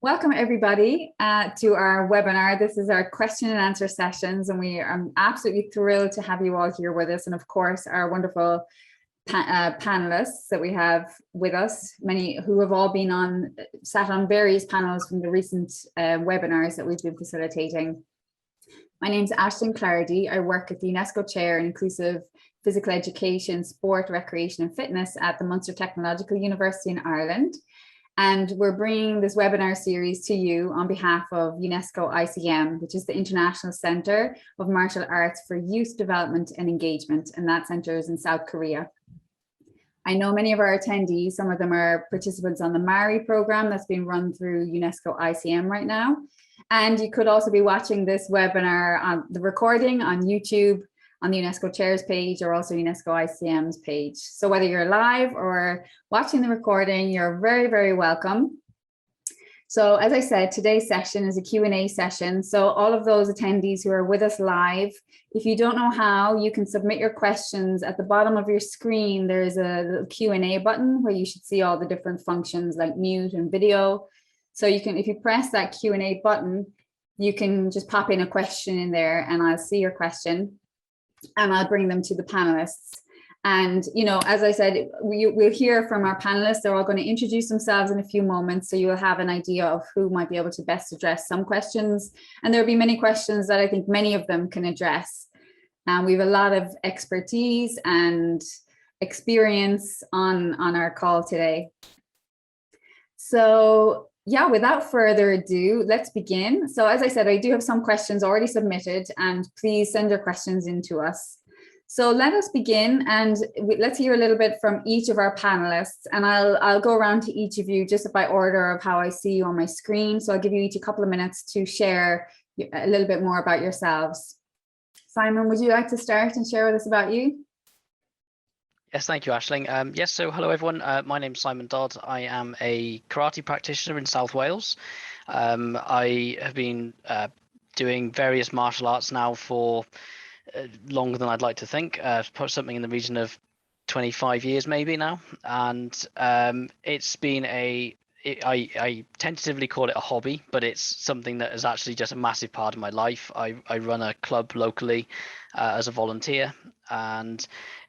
Welcome everybody to our webinar. This is our question and answer sessions, and we are absolutely thrilled to have you all here with us. And of course, our wonderful panelists that we have with us, many who have all been sat on various panels from the recent webinars that we've been facilitating. My name is Aisling Clardy. I work at the UNESCO Chair in Inclusive Physical Education, Sport, Recreation and Fitness at the Munster Technological University in Ireland. And we're bringing this webinar series to you on behalf of UNESCO ICM, which is the International Centre of Martial Arts for Youth Development and Engagement, and that centre is in South Korea. I know many of our attendees, some of them are participants on the MARI program that's being run through UNESCO ICM right now. And you could also be watching this webinar on the recording on YouTube, on the UNESCO Chairs page, or also UNESCO ICM's page. So whether you're live or watching the recording, you're very, very welcome. So as I said, today's session is a Q&A session. So all of those attendees who are with us live, if you don't know how, you can submit your questions at the bottom of your screen. There's a little Q&A button where you should see all the different functions like mute and video. So you can, if you press that Q&A button, you can just pop in a question in there and I'll see your question and I'll bring them to the panelists. And, you know, as I said, we'll hear from our panelists. They're all going to introduce themselves in a few moments, so you'll have an idea of who might be able to best address some questions. And there'll be many questions that I think many of them can address. We have a lot of expertise and experience on our call today. So yeah, without further ado, let's begin. So as I said, I do have some questions already submitted, and please send your questions in to us. So let us begin, and let's hear a little bit from each of our panelists, and I'll go around to each of you just by order of how I see you on my screen. So I'll give you each a couple of minutes to share a little bit more about yourselves. Simon, would you like to start and share with us about you? Yes, thank you, Aisling. Yes, so hello everyone. My name's Simon Dodd. I am a karate practitioner in South Wales. I have been doing various martial arts now for longer than I'd like to think, something in the region of 25 years maybe now. And it's been I tentatively call it a hobby, but it's something that is actually just a massive part of my life. I run a club locally as a volunteer, and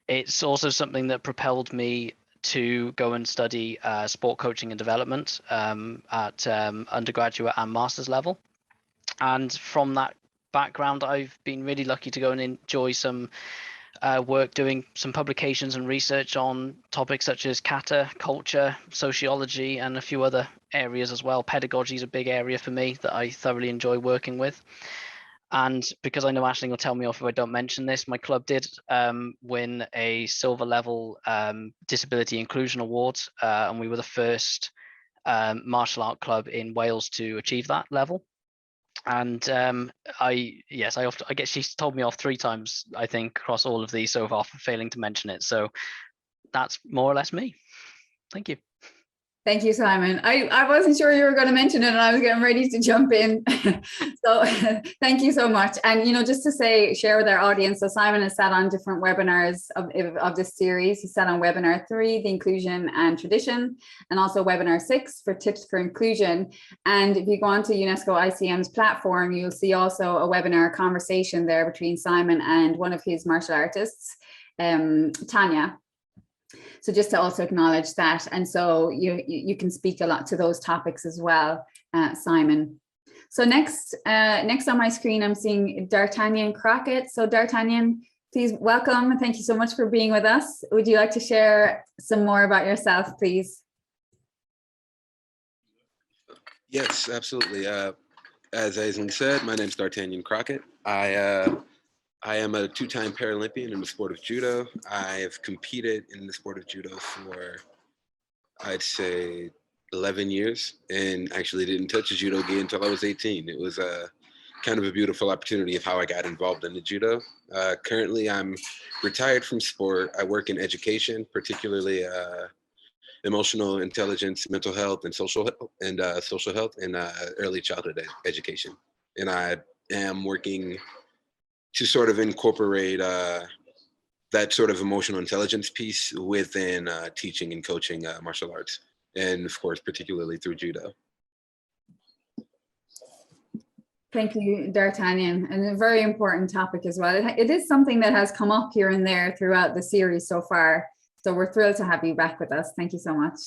it's also something that propelled me to go and study sport coaching and development at undergraduate and master's level. And from that background, I've been really lucky to go and enjoy some work doing some publications and research on topics such as kata, culture, sociology, and a few other areas as well. Pedagogy is a big area for me that I thoroughly enjoy working with. And because I know Aisling will tell me off if I don't mention this, my club did win a silver level disability inclusion award, and we were the first martial art club in Wales to achieve that level. And I guess she's told me off 3 times, I think, across all of these so far for failing to mention it. So that's more or less me. Thank you. Thank you, Simon. I wasn't sure you were going to mention it, and I was getting ready to jump in. So thank you so much. And, you know, just to share with our audience, so Simon has sat on different webinars of this series. He sat on webinar 3, the inclusion and tradition, and also webinar 6 for tips for inclusion. And if you go onto UNESCO ICM's platform, you'll see also a webinar conversation there between Simon and one of his martial artists, Tanya. So just to also acknowledge that, and so you can speak a lot to those topics as well, Simon. So next on my screen, I'm seeing Dartanian Crockett. So Dartanian, please welcome. Thank you so much for being with us. Would you like to share some more about yourself, please? Yes, absolutely. As Aisling said, my name is Dartanian Crockett. I am a 2-time Paralympian in the sport of judo. I have competed in the sport of judo for, I'd say, 11 years, and actually didn't touch a judo gi until I was 18. It was kind of a beautiful opportunity of how I got involved in the judo. Currently, I'm retired from sport. I work in education, particularly emotional intelligence, mental health, and social health, and early childhood education. And I am working to sort of incorporate that sort of emotional intelligence piece within teaching and coaching martial arts, and of course, particularly through judo. Thank you, Dartanian, and a very important topic as well. It is something that has come up here and there throughout the series so far. So we're thrilled to have you back with us. Thank you so much.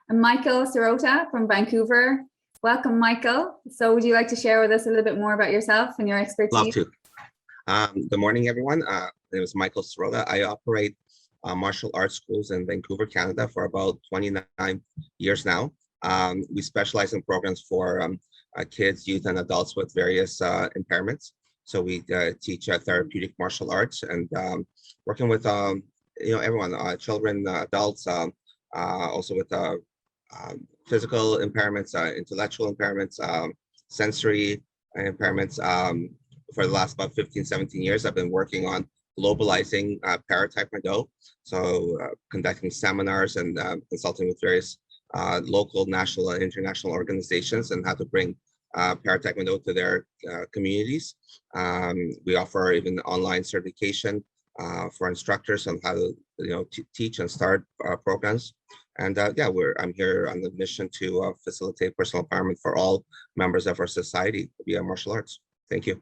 And Micheal Sirota from Vancouver. Welcome, Micheal. So would you like to share with us a little bit more about yourself and your expertise? Love to. Good morning, everyone. My name is Micheal Sirota. I operate martial arts schools in Vancouver, Canada for about 29 years now. We specialize in programs for kids, youth, and adults with various impairments. So we teach therapeutic martial arts and working with everyone, children, adults, also with physical impairments, intellectual impairments, sensory impairments. For the last about 15, 17 years, I've been working on globalizing Para-Taekwondo. So conducting seminars and consulting with various local, national, and international organizations and how to bring Para-Taekwondo to their communities. We offer even online certification for instructors on how to teach and start programs. And I'm here on the mission to facilitate personal empowerment for all members of our society via martial arts. Thank you.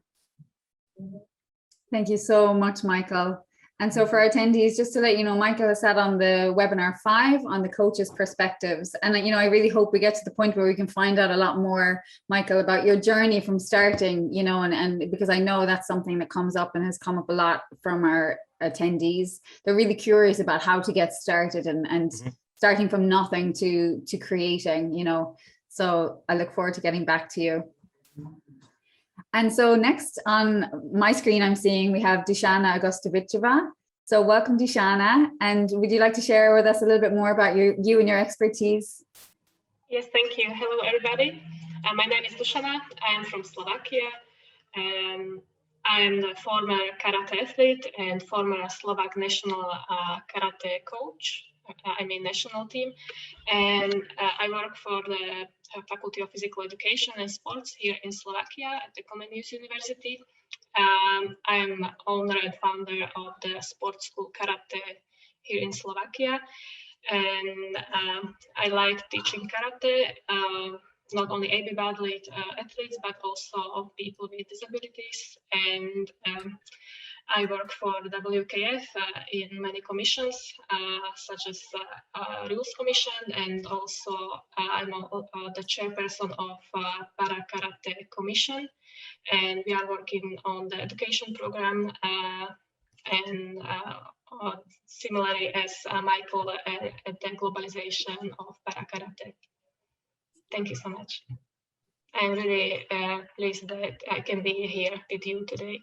Thank you so much, Micheal. And so for our attendees, just to let you know, Micheal has sat on the webinar 5 on the coaches' perspectives. And I really hope we get to the point where we can find out a lot more, Micheal, about your journey from starting, and because I know that's something that comes up and has come up a lot from our attendees. They're really curious about how to get started and starting from nothing to creating, So I look forward to getting back to you. And so next on my screen, I'm seeing we have Deshana Gustovich. So welcome, Deshana. And would you like to share with us a little bit more about you and your expertise? Yes, thank you. Hello, everybody. My name is Dusana. I'm from Slovakia. I'm the former karate athlete and former Slovak national karate coach. National team. And I work for the Faculty of Physical Education and Sports here in Slovakia at the Comenius University. I'm owner and founder of the sports school Karate here in Slovakia. And I like teaching karate, not only able-bodied athletes, but also people with disabilities. And I work for the WKF in many commissions, such as Rules Commission, and also I'm the chairperson of Para-Karate Commission. And we are working on the education program and similarly as Micheal at the globalization of Para-Karate. Thank you so much. I'm really pleased that I can be here with you today.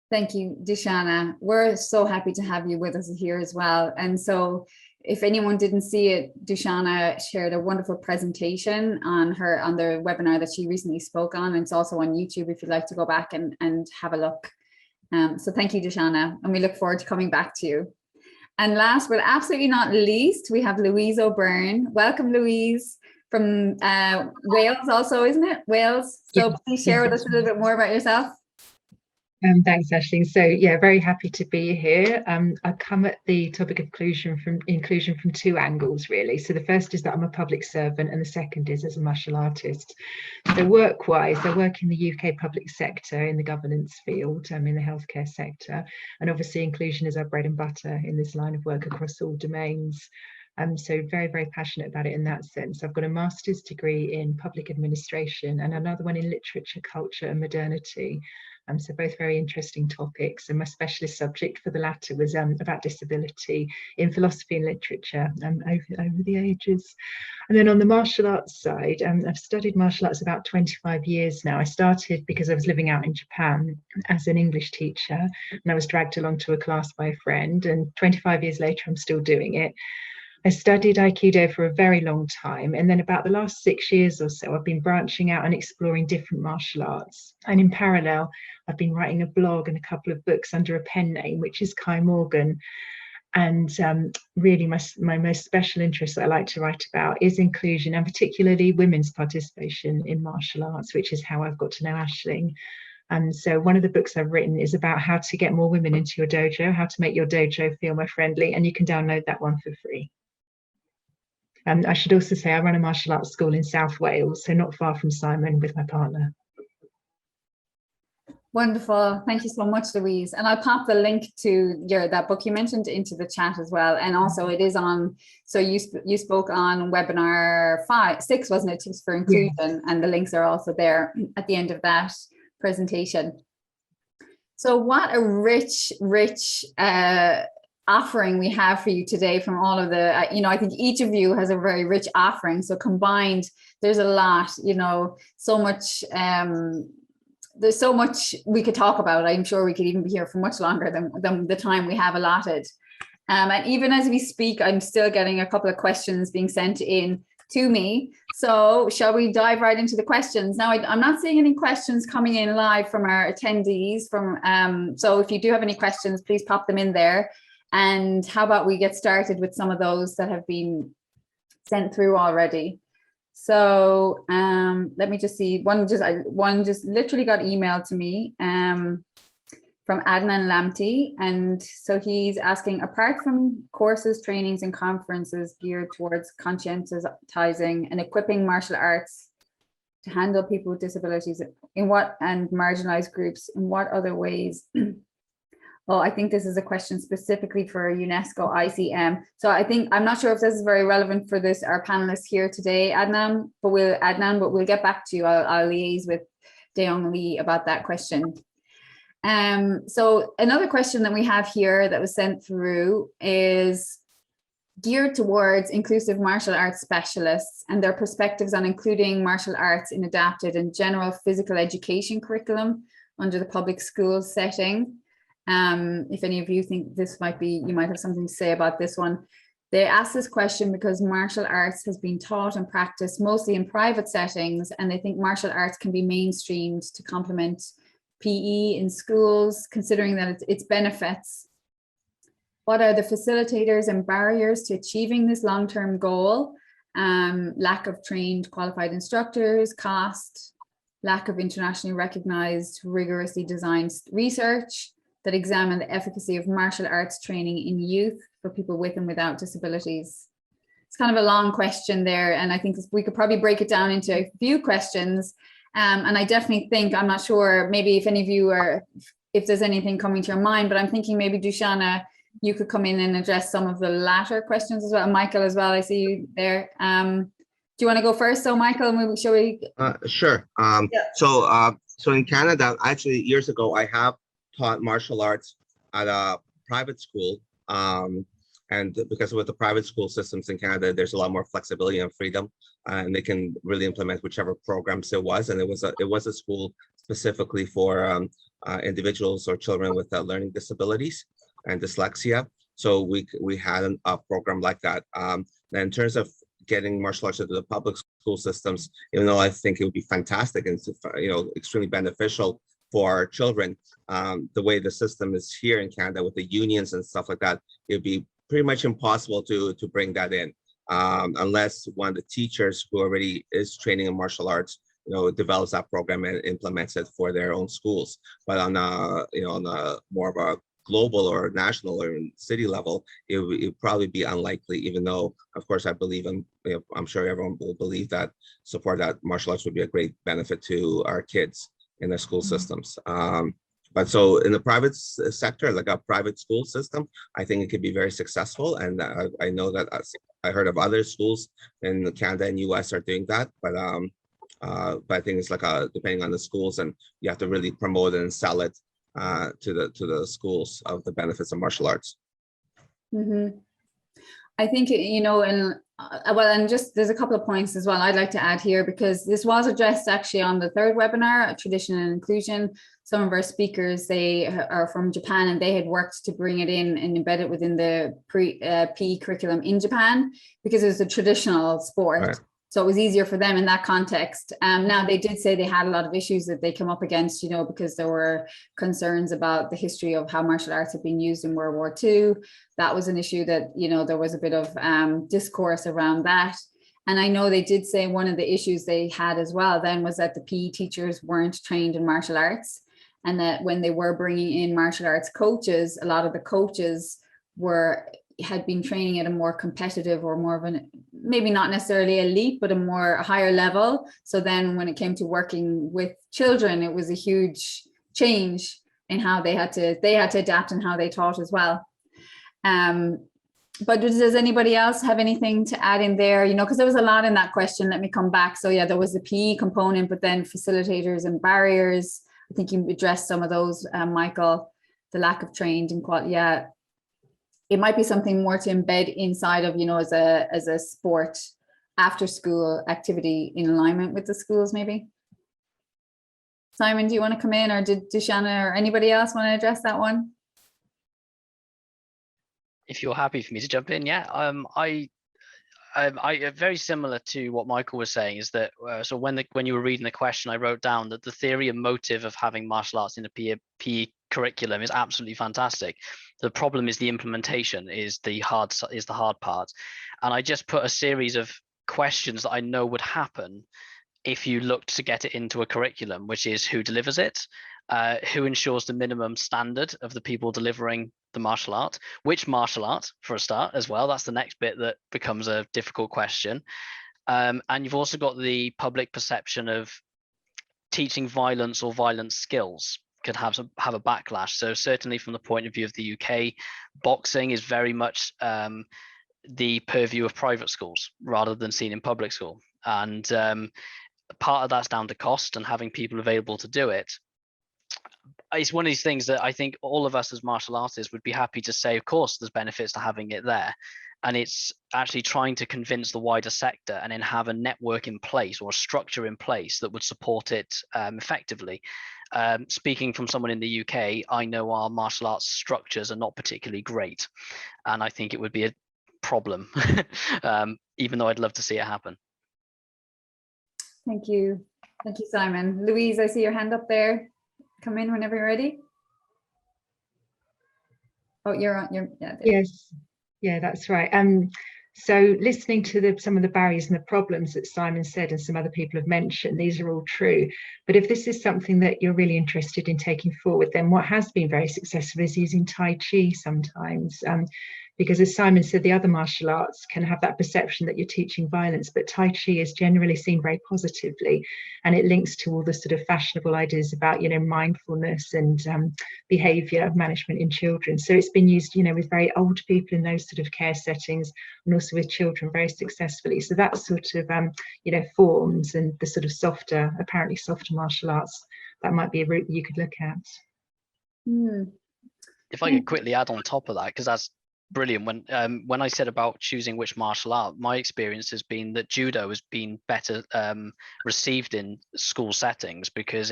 Thank you, Deshana. We're so happy to have you with us here as well. And so if anyone didn't see it, Deshana shared a wonderful presentation on the webinar that she recently spoke on. And it's also on YouTube if you'd like to go back and have a look. So thank you, Deshana, and we look forward to coming back to you. And last but absolutely not least, we have Louise O'Byrne. Welcome, Louise, from Wales also, isn't it? Wales. So please share with us a little bit more about yourself. Thanks, Aisling. So yeah, very happy to be here. I come at the topic of inclusion from 2 angles, really. So the first is that I'm a public servant, and the second is as a martial artist. So work-wise, I work in the UK public sector in the governance field, in the healthcare sector, and obviously inclusion is our bread and butter in this line of work across all domains. So very, very passionate about it in that sense. I've got a master's degree in public administration and another one in literature, culture and modernity. So both very interesting topics, and my specialist subject for the latter was about disability in philosophy and literature over the ages. And then on the martial arts side, I've studied martial arts about 25 years now. I started because I was living out in Japan as an English teacher, and I was dragged along to a class by a friend, and 25 years later I'm still doing it. I studied Aikido for a very long time, and then about the last 6 years or so, I've been branching out and exploring different martial arts. And in parallel, I've been writing a blog and a couple of books under a pen name, which is Kai Morgan. And really my most special interest that I like to write about is inclusion, and particularly women's participation in martial arts, which is how I've got to know Aisling. And so one of the books I've written is about how to get more women into your dojo, how to make your dojo feel more friendly, and you can download that one for free. I should also say I run a martial arts school in South Wales, so not far from Simon with my partner. Wonderful. Thank you so much, Louise. And I'll pop the link to that book you mentioned into the chat as well. And also it is on, so you spoke on webinar 6, wasn't it? Tips for Inclusion. Yeah. And the links are also there at the end of that presentation. So what a rich offering we have for you today from all of the, I think each of you has a very rich offering. So combined, there's a lot, so much, there's so much we could talk about. I'm sure we could even be here for much longer than the time we have allotted. And even as we speak, I'm still getting a couple of questions being sent in to me. So shall we dive right into the questions? Now, I'm not seeing any questions coming in live from our attendees. So if you do have any questions, please pop them in there. And how about we get started with some of those that have been sent through already. So let me just see, one just literally got emailed to me from Adnan Lamti. And so he's asking, apart from courses, trainings and conferences geared towards conscientizing and equipping martial arts to handle people with disabilities and marginalized groups, in what other ways? Oh, I think this is a question specifically for UNESCO ICM. So I'm not sure if this is very relevant for our panelists here today, Adnan, but we'll get back to you. I'll liaise with Daeong Lee about that question. So another question that we have here that was sent through is geared towards inclusive martial arts specialists and their perspectives on including martial arts in adapted and general physical education curriculum under the public school setting. If any of you think this you might have something to say about this one. They asked this question because martial arts has been taught and practiced mostly in private settings, and they think martial arts can be mainstreamed to complement PE in schools, considering that its benefits. What are the facilitators and barriers to achieving this long-term goal? Lack of trained qualified instructors, cost, lack of internationally recognized, rigorously designed research that examine the efficacy of martial arts training in youth for people with and without disabilities. It's kind of a long question there, and I think we could probably break it down into a few questions. And I definitely think, I'm not sure, maybe if any of you if there's anything coming to your mind, but I'm thinking maybe Dusana, you could come in and address some of the latter questions as well. And Micheal as well, I see you there. Do you want to go first? So Micheal, shall we? Sure. Yeah. So in Canada, actually years ago, I have taught martial arts at a private school, and because with the private school systems in Canada, there's a lot more flexibility and freedom, and they can really implement whichever programs it was. And it was a school specifically for individuals or children with learning disabilities and dyslexia. So we had a program like that. And in terms of getting martial arts into the public school systems, even though I think it would be fantastic and extremely beneficial for children, the way the system is here in Canada with the unions and stuff like that, it'd be pretty much impossible to bring that in unless one of the teachers who already is training in martial arts, develops that program and implements it for their own schools. But on a more of a global or national or city level, it would probably be unlikely. Even though, of course, I believe in, I'm sure everyone will believe that martial arts would be a great benefit to our kids in their school systems. But so in the private sector, like a private school system, I think it could be very successful. And I know that I heard of other schools in Canada and US are doing that. But I think it's like depending on the schools, and you have to really promote it and sell it to the schools of the benefits of martial arts. Mm-hmm. I think, and just there's a couple of points as well I'd like to add here, because this was addressed actually on the third webinar, Tradition and Inclusion. Some of our speakers, they are from Japan, and they had worked to bring it in and embed it within the PE curriculum in Japan, because it was a traditional sport. Right. So it was easier for them in that context. Now, they did say they had a lot of issues that they come up against, because there were concerns about the history of how martial arts had been used in World War II. That was an issue that, there was a bit of discourse around that. And I know they did say one of the issues they had as well then was that the PE teachers weren't trained in martial arts, and that when they were bringing in martial arts coaches, a lot of the coaches had been training at a more competitive or more of an, maybe not necessarily elite, but a higher level. So then when it came to working with children, it was a huge change in how they had to adapt and how they taught as well. But does anybody else have anything to add in there? You know, because there was a lot in that question. Let me come back. So yeah, there was the PE component, but then facilitators and barriers. I think you addressed some of those, Micheal, the lack of trained and quality. Yeah, it might be something more to embed inside of, you know, as a sport after school activity in alignment with the schools, maybe. Simon, do you want to come in, or did Deshana or anybody else want to address that one? If you're happy for me to jump in, yeah. I very similar to what Micheal was saying is that so when you were reading the question, I wrote down that the theory and motive of having martial arts in a PE curriculum is absolutely fantastic. The problem is the implementation is the hard part, and I just put a series of questions that I know would happen if you looked to get it into a curriculum, which is who delivers it, who ensures the minimum standard of the people delivering the martial art, which martial art for a start as well. That's the next bit that becomes a difficult question. And you've also got the public perception of teaching violence or violence skills could have a backlash. So certainly from the point of view of the UK, boxing is very much the purview of private schools rather than seen in public school. And part of that's down to cost and having people available to do it. It's one of these things that I think all of us as martial artists would be happy to say, of course, there's benefits to having it there. And it's actually trying to convince the wider sector and then have a network in place or a structure in place that would support it effectively. Speaking from someone in the UK, I know our martial arts structures are not particularly great. And I think it would be a problem, even though I'd love to see it happen. Thank you. Thank you, Simon. Louise, I see your hand up there. Come in whenever you're ready. Oh, you're on. Yeah. Yes, yeah, that's right. So listening to some of the barriers and the problems that Simon said and some other people have mentioned, these are all true. But if this is something that you're really interested in taking forward, then what has been very successful is using Tai Chi sometimes. Because as Simon said, the other martial arts can have that perception that you're teaching violence, but Tai Chi is generally seen very positively, and it links to all the sort of fashionable ideas about, you know, mindfulness and behavior management in children. So it's been used, you know, with very old people in those sort of care settings, and also with children very successfully. So that sort of, you know, forms and the sort of softer, apparently softer martial arts, that might be a route that you could look at. If I could quickly add on top of that, because that's brilliant. When I said about choosing which martial art, my experience has been that judo has been better received in school settings, because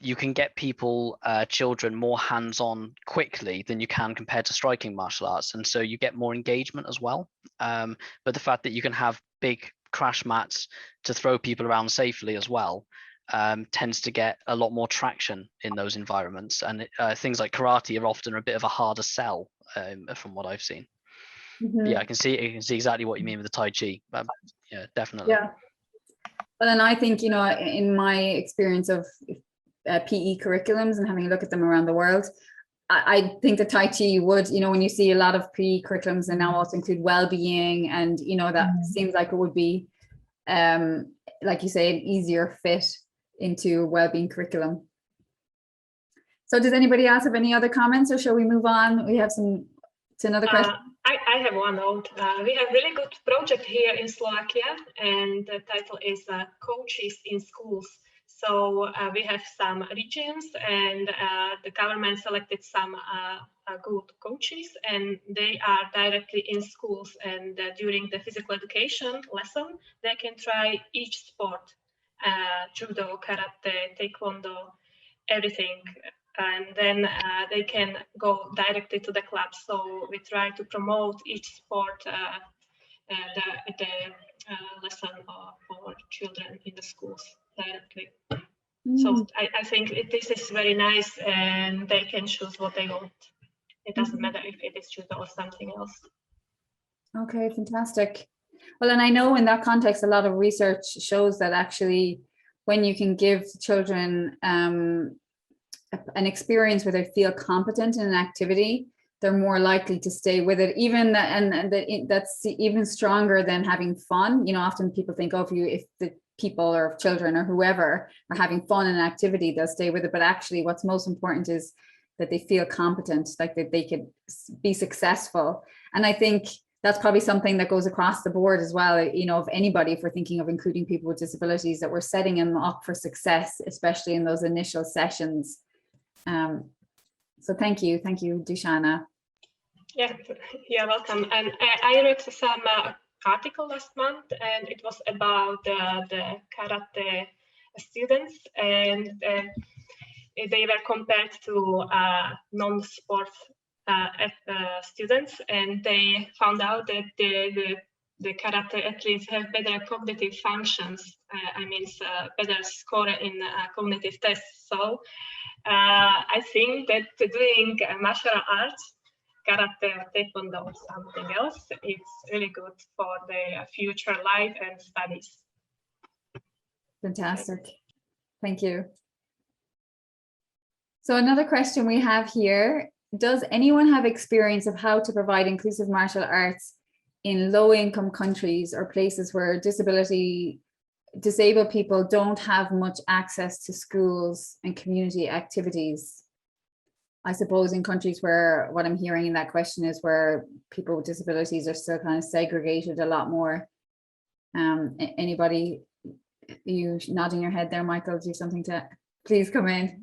you can get people, children, more hands-on quickly than you can compared to striking martial arts, and so you get more engagement as well. But the fact that you can have big crash mats to throw people around safely as well tends to get a lot more traction in those environments, and things like karate are often a bit of a harder sell from what I've seen. Yeah, I can see exactly what you mean with the Tai Chi. Yeah, definitely. Yeah. Well, and I think, you know, in my experience of PE curriculums and having a look at them around the world, I think the Tai Chi would, you know, when you see a lot of PE curriculums and now also include well-being, and, you know, that seems like it would be, like you say, an easier fit into a well-being curriculum. So does anybody else have any other comments, or shall we move on? We have to another question. I have one note. We have really good project here in Slovakia, and the title is Coaches in Schools. So we have some regions, and the government selected some good coaches, and they are directly in schools, and during the physical education lesson, they can try each sport, judo, karate, taekwondo, everything. And then they can go directly to the club. So we try to promote each sport, the lesson for children in the schools directly. So I think this is very nice, and they can choose what they want. It doesn't matter if it is judo or something else. Okay, fantastic. Well, and I know in that context, a lot of research shows that actually when you can give children an experience where they feel competent in an activity, they're more likely to stay with it, even that, and that's even stronger than having fun. You know, often people think, oh, if the people or children or whoever are having fun in an activity, they'll stay with it. But actually what's most important is that they feel competent, like that they could be successful. And I think that's probably something that goes across the board as well, you know, of anybody, if we're thinking of including people with disabilities, that we're setting them up for success, especially in those initial sessions. So thank you, Deshana. Yeah, you're welcome. And I read some article last month, and it was about the karate students, and they were compared to non-sport students, and they found out that the karate athletes have better cognitive functions. Better score in cognitive tests. So I think that doing martial arts, karate or taekwondo or something else, it's really good for their future life and studies. Fantastic. Thank you. So another question we have here, does anyone have experience of how to provide inclusive martial arts in low-income countries or places where disabled people don't have much access to schools and community activities? I suppose in countries where, what I'm hearing in that question is where people with disabilities are still kind of segregated a lot more. Anybody, you nodding your head there, Micheal, do you have something to, please come in.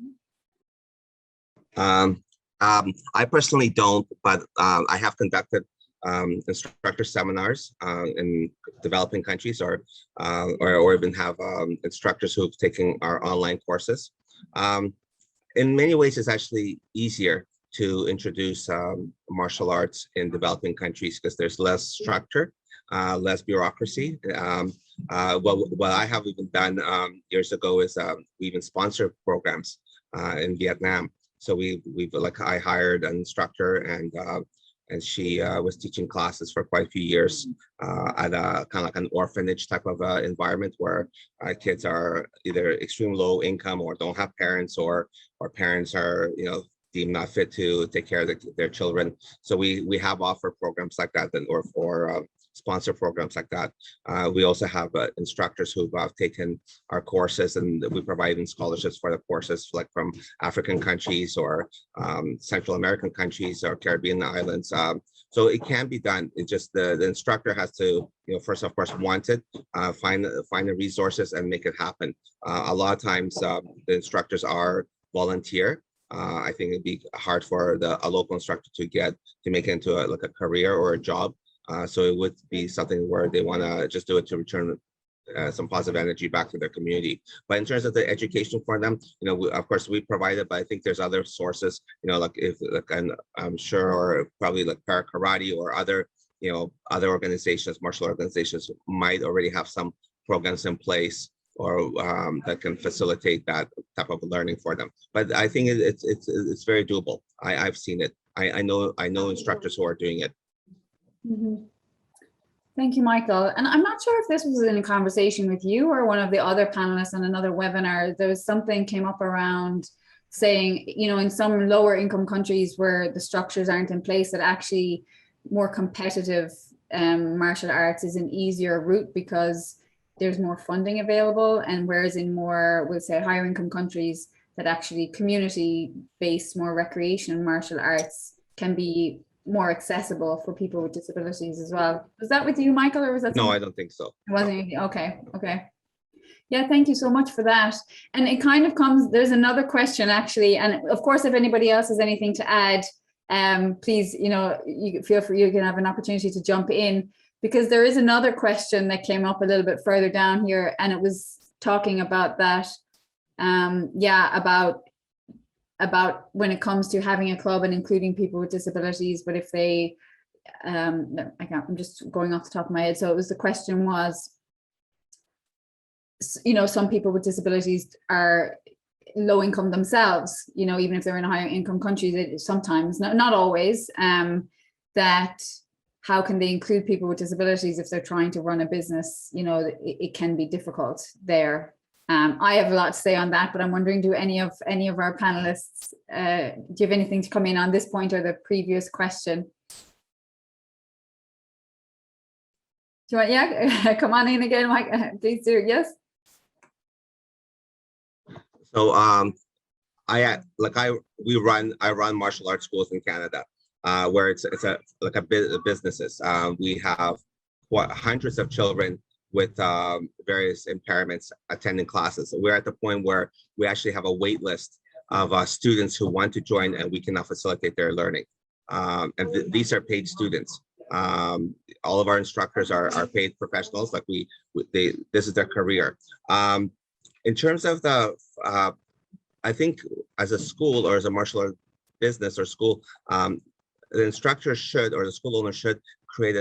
I personally don't, but I have conducted instructor seminars in developing countries, or even have instructors who've taken our online courses. In many ways, it's actually easier to introduce martial arts in developing countries because there's less structure, less bureaucracy. What I have even done years ago is we even sponsor programs in Vietnam. So I hired an instructor, and she was teaching classes for quite a few years at a kind of like an orphanage type of environment where kids are either extreme low income or don't have parents, or parents are, you know, deemed not fit to take care of their children. So we have offered programs like that, or sponsor programs like that. We also have instructors who've taken our courses, and we provide them scholarships for the courses, like from African countries or Central American countries or Caribbean islands. So it can be done. It's just the instructor has to, you know, first of course want it, find the resources and make it happen. A lot of times the instructors are volunteer. I think it'd be hard for a local instructor to make it into a career or a job. So it would be something where they want to just do it to return some positive energy back to their community. But in terms of the education for them, you know, of course we provide it, but I think there's other sources, you know, I'm sure, or probably like Para-Karate or other, you know, other organizations, martial organizations might already have some programs in place, or that can facilitate that type of learning for them. But I think it's very doable. I've seen it. I know instructors who are doing it. Mm-hmm. Thank you, Micheal. And I'm not sure if this was in a conversation with you or one of the other panelists on another webinar. There was something came up around saying, you know, in some lower income countries where the structures aren't in place, that actually more competitive martial arts is an easier route because there's more funding available. And whereas in more, we'll say, higher income countries, that actually community-based, more recreation martial arts can be more accessible for people with disabilities as well. Was that with you, Micheal, or was that? No, I don't think so. It wasn't. Okay. Yeah, thank you so much for that. And it kind of comes, there's another question actually, and of course, if anybody else has anything to add, please, you know, you feel free, you can have an opportunity to jump in, because there is another question that came up a little bit further down here, and it was talking about that, about when it comes to having a club and including people with disabilities, but if they, I'm just going off the top of my head. So it was, the question was, you know, some people with disabilities are low income themselves, you know, even if they're in a higher income country, sometimes, not always, that how can they include people with disabilities if they're trying to run a business? You know, it can be difficult there. I have a lot to say on that, but I'm wondering, do any of our panelists, do you have anything to come in on this point or the previous question? Do you want, yeah, come on in again, Mike, please do, yes? So I run martial arts schools in Canada, where it's businesses. We have hundreds of children with various impairments attending classes. So we're at the point where we actually have a wait list of students who want to join, and we can now facilitate their learning. And these are paid students. All of our instructors are paid professionals. Like this is their career. In terms of the, I think as a school or as a martial art business or school, the instructor should, or the school owner should create,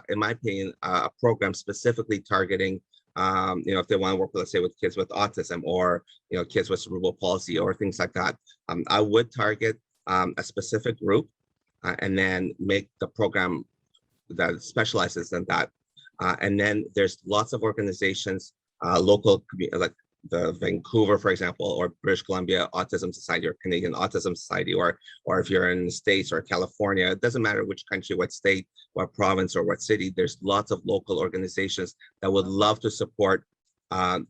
in my opinion, a program specifically targeting, if they want to work, let's say, with kids with autism or, kids with cerebral palsy or things like that. I would target a specific group and then make the program that specializes in that. And then there's lots of organizations, local, like the Vancouver, for example, or British Columbia Autism Society or Canadian Autism Society, or if you're in the States or California, it doesn't matter which country, what state, what province, or what city, there's lots of local organizations that would love to support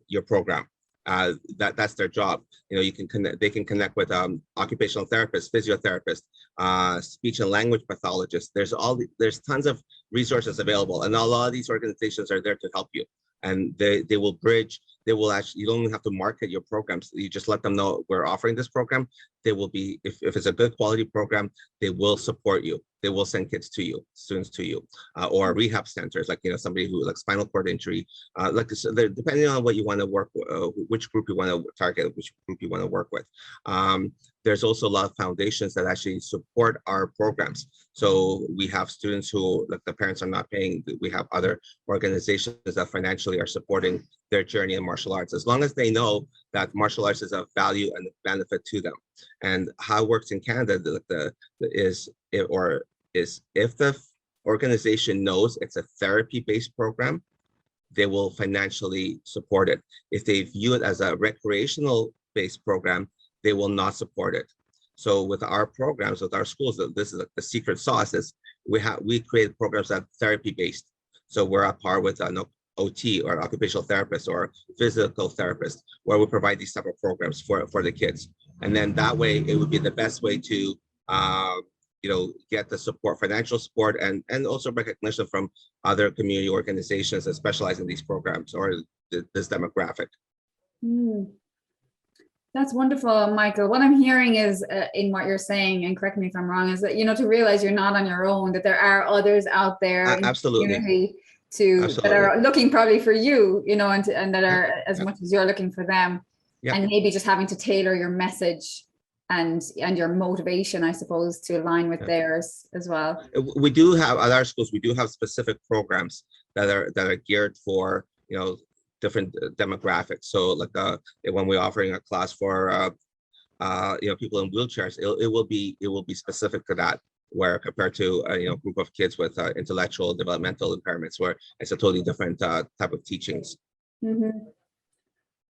your program. That's their job. You can connect, they can connect with occupational therapists, physiotherapists, speech and language pathologists. There's tons of resources available, and a lot of these organizations are there to help you. And they will bridge, you don't even have to market your programs. You just let them know we're offering this program. They will be, if it's a good quality program, they will support you. They will send kids to you, students to you, or rehab centers, like, somebody who, like, spinal cord injury, depending on what you want to work with, which group you want to target, which group you want to work with. There's also a lot of foundations that actually support our programs. So we have students who, like, the parents are not paying. We have other organizations that financially are supporting their journey in martial arts, as long as they know that martial arts is of value and benefit to them. And how it works in Canada is if the organization knows it's a therapy-based program, they will financially support it. If they view it as a recreational-based program, they will not support it. So with our programs, with our schools, this is the secret sauce, is we create programs that are therapy-based. So we're at par with OT, or occupational therapist, or physical therapist, where we provide these type of programs for the kids. And then that way, it would be the best way to get the support, financial support, and also recognition from other community organizations that specialize in these programs or this demographic. That's wonderful, Micheal. What I'm hearing is, in what you're saying, and correct me if I'm wrong, is that, to realize you're not on your own, that there are others out there in absolutely. the community that are looking probably for you, and that are as much as you're looking for them. And maybe just having to tailor your message and your motivation, I suppose, to align with theirs as well. We do have, at our schools, we do have specific programs that are geared for, different demographics. So, like, when we're offering a class for people in wheelchairs, it will be specific to that, where compared to a group of kids with intellectual developmental impairments, where it's a totally different type of teachings.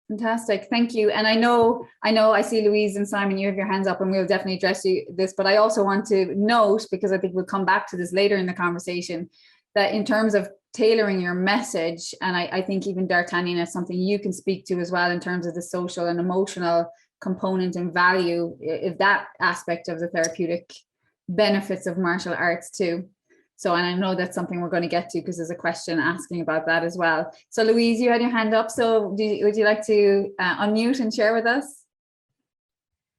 Fantastic, thank you. And I know I see Louise and Simon, you have your hands up, and we'll definitely address this, but I also want to note, because I think we'll come back to this later in the conversation, that in terms of tailoring your message, and I think even Dartanian is something you can speak to as well, in terms of the social and emotional component and value, if that aspect of the therapeutic benefits of martial arts too. So, and I know that's something we're going to get to, because there's a question asking about that as well. So Louise, you had your hand up. So would you like to unmute and share with us?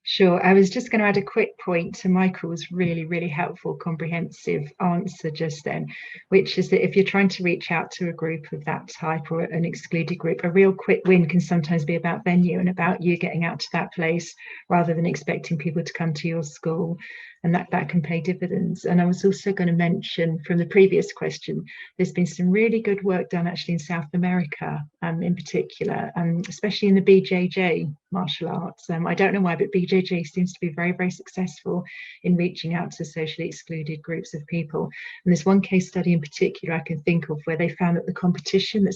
Sure. I was just going to add a quick point to Michael's really, really helpful, comprehensive answer just then, which is that if you're trying to reach out to a group of that type, or an excluded group, a real quick win can sometimes be about venue and about you getting out to that place rather than expecting people to come to your school. And that can pay dividends. And I was also going to mention, from the previous question, there's been some really good work done actually in South America, in particular, especially in the BJJ martial arts. I don't know why, but BJJ seems to be very, very successful in reaching out to socially excluded groups of people. And there's one case study in particular I can think of, where they found that the competition that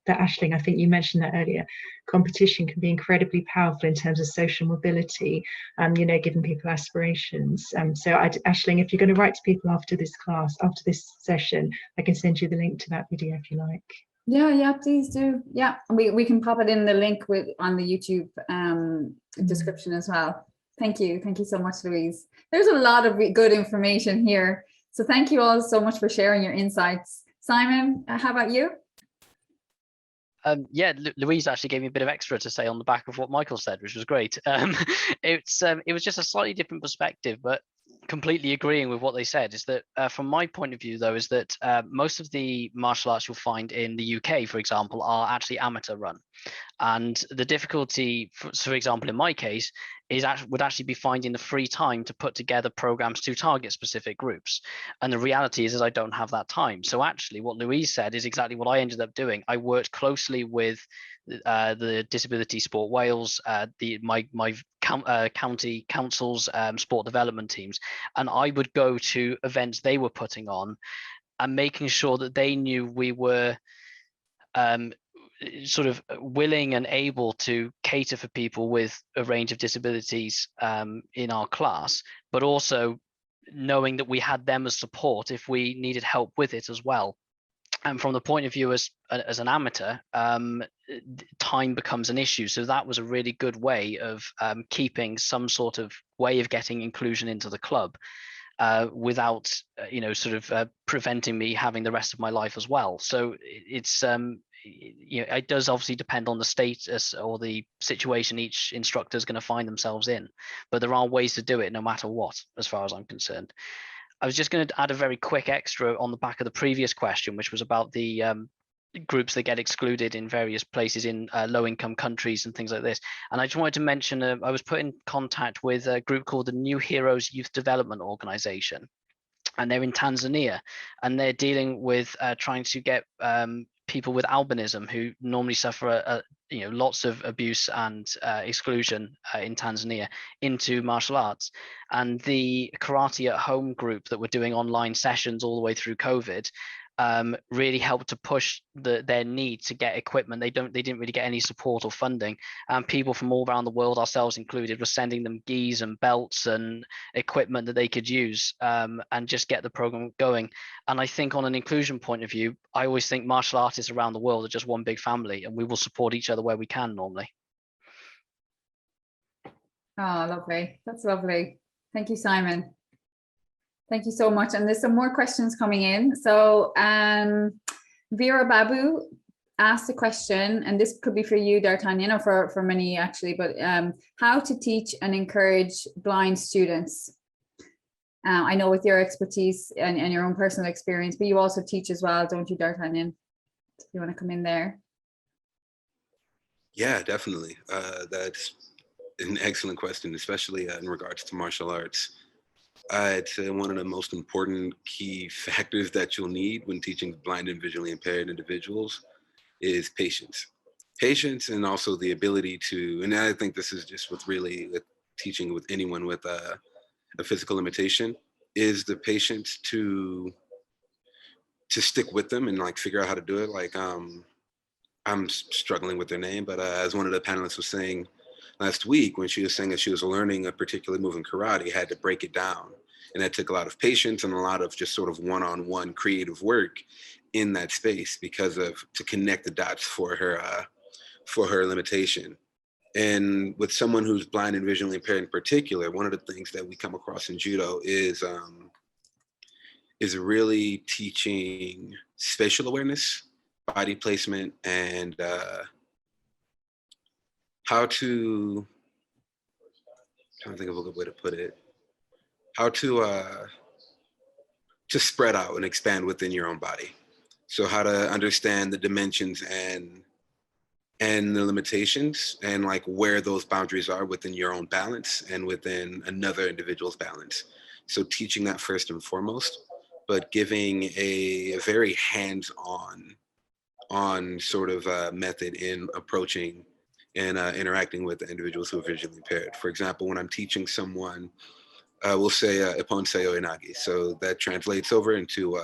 Aisling, I think you mentioned that earlier, competition can be incredibly powerful in terms of social mobility, giving people aspirations. So Aisling, if you're going to write to people after this class, after this session, I can send you the link to that video if you like. Yeah, please do. Yeah, we can pop it in the link on the YouTube description as well. Thank you so much, Louise. There's a lot of good information here, so thank you all so much for sharing your insights. Simon, how about you? Yeah, Louise actually gave me a bit of extra to say on the back of what Michael said, which was great. It was just a slightly different perspective, but completely agreeing with what they said. Is that from my point of view, though, is that most of the martial arts you'll find in the UK, for example, are actually amateur run. And the difficulty, for example, in my case, would actually be finding the free time to put together programs to target specific groups. And the reality is I don't have that time. So actually what Louise said is exactly what I ended up doing. I worked closely with the Disability Sport Wales, my county councils, sport development teams, and I would go to events they were putting on and making sure that they knew we were sort of willing and able to cater for people with a range of disabilities in our class, but also knowing that we had them as support if we needed help with it as well. And from the point of view as an amateur, time becomes an issue. So that was a really good way of keeping some sort of way of getting inclusion into the club without, preventing me having the rest of my life as well. So it's, it does obviously depend on the status or the situation each instructor is going to find themselves in, but there are ways to do it no matter what, as far as I'm concerned. I was just going to add a very quick extra on the back of the previous question, which was about the groups that get excluded in various places in low-income countries and things like this. And I just wanted to mention, I was put in contact with a group called the New Heroes Youth Development Organization, and they're in Tanzania, and they're dealing with trying to get people with albinism who normally suffer lots of abuse and exclusion in Tanzania into martial arts. And the Karate at Home group that were doing online sessions all the way through COVID really helped to push their need to get equipment. They didn't really get any support or funding, and people from all around the world, ourselves included, were sending them gis and belts and equipment that they could use and just get the program going. And I think on an inclusion point of view, I always think martial artists around the world are just one big family, and we will support each other where we can normally. Oh, lovely. That's lovely. Thank you, Simon. Thank you so much. And there's some more questions coming in. So Vera Babu asked a question, and this could be for you, Dartanian, or for many actually, but how to teach and encourage blind students. I know with your expertise and your own personal experience, but you also teach as well, don't you, Dartanian? If you want to come in there. Yeah, definitely. That's an excellent question, especially in regards to martial arts. I'd say one of the most important key factors that you'll need when teaching blind and visually impaired individuals is patience. Patience, and also the ability to, and I think this is just with teaching with anyone with a physical limitation, is the patience to stick with them and like figure out how to do it. Like I'm struggling with their name, but as one of the panelists was saying last week, when she was saying that she was learning a particular move in karate, had to break it down. And that took a lot of patience and a lot of just sort of one-on-one creative work in that space to connect the dots for her limitation. And with someone who's blind and visually impaired in particular, one of the things that we come across in judo is really teaching spatial awareness, body placement, and how to, I'm trying to think of a good way to put it, how to spread out and expand within your own body. So how to understand the dimensions and the limitations, and like where those boundaries are within your own balance and within another individual's balance. So teaching that first and foremost, but giving a very hands-on sort of method in approaching and interacting with the individuals who are visually impaired. For example, when I'm teaching someone, we'll say Ippon Seoi Inagi. So that translates over into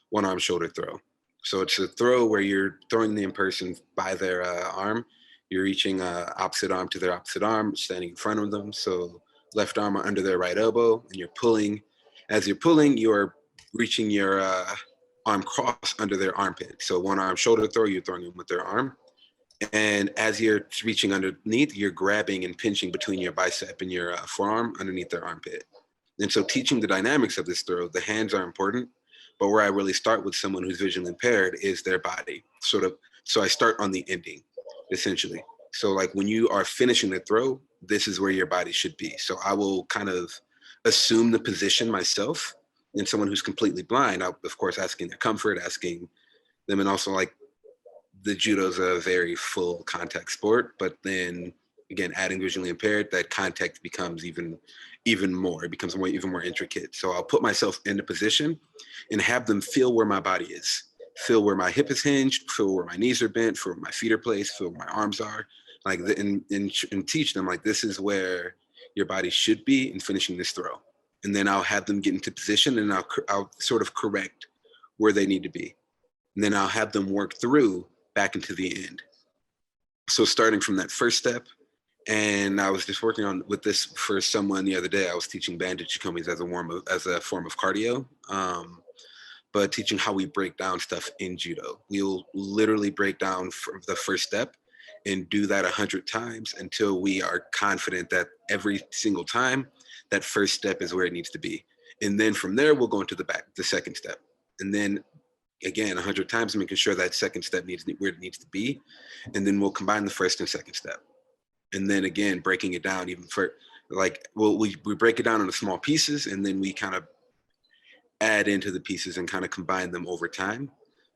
one arm shoulder throw. So it's a throw where you're throwing the person by their arm. You're reaching opposite arm to their opposite arm, standing in front of them. So left arm under their right elbow, and you're pulling. As you're pulling, you're reaching your arm cross under their armpit. So one arm shoulder throw, you're throwing them with their arm. And as you're reaching underneath, you're grabbing and pinching between your bicep and your forearm underneath their armpit. And so teaching the dynamics of this throw, the hands are important, but where I really start with someone who's visually impaired is their body, sort of. So I start on the ending, essentially. So like when you are finishing the throw, this is where your body should be. So I will kind of assume the position myself. And someone who's completely blind, I'll, of course, asking their comfort, asking them, and also like the judo's a very full contact sport, but then again, adding visually impaired, that contact becomes even more, it becomes even more intricate. So I'll put myself in the position and have them feel where my body is, feel where my hip is hinged, feel where my knees are bent, feel where my feet are placed, feel where my arms are, like, and teach them like, this is where your body should be in finishing this throw. And then I'll have them get into position and I'll sort of correct where they need to be. And then I'll have them work through back into the end. So starting from that first step, and I was just working on with this for someone the other day. I was teaching bandage combis as a form of cardio, but teaching how we break down stuff in judo. We'll literally break down from the first step and do that 100 times until we are confident that every single time that first step is where it needs to be. And then from there, we'll go into the second step. And then again, 100 times, making sure that second step needs where it needs to be. And then we'll combine the first and second step. And then again, breaking it down even for like, well, we break it down into small pieces and then we kind of add into the pieces and kind of combine them over time,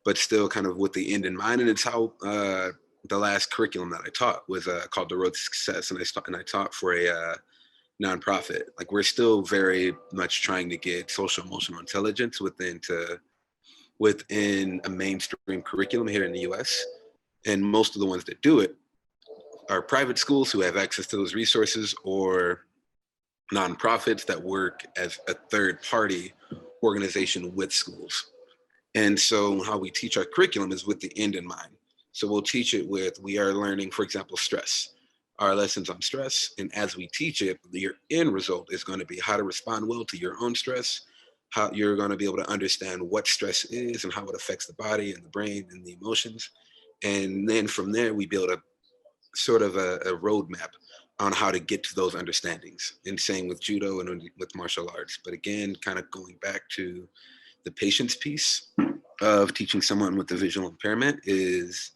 but still kind of with the end in mind. And it's how the last curriculum that I taught was called The Road to Success. And I taught for a nonprofit. Like, we're still very much trying to get social emotional intelligence within a mainstream curriculum here in the US. And most of the ones that do it are private schools who have access to those resources, or nonprofits that work as a third party organization with schools. And so how we teach our curriculum is with the end in mind. So we'll teach it with, we are learning, for example, stress, our lessons on stress. And as we teach it, your end result is going to be how to respond well to your own stress, how you're going to be able to understand what stress is and how it affects the body and the brain and the emotions. And then from there, we build a sort of a roadmap on how to get to those understandings. And same with judo and with martial arts. But again, kind of going back to the patience piece of teaching someone with a visual impairment is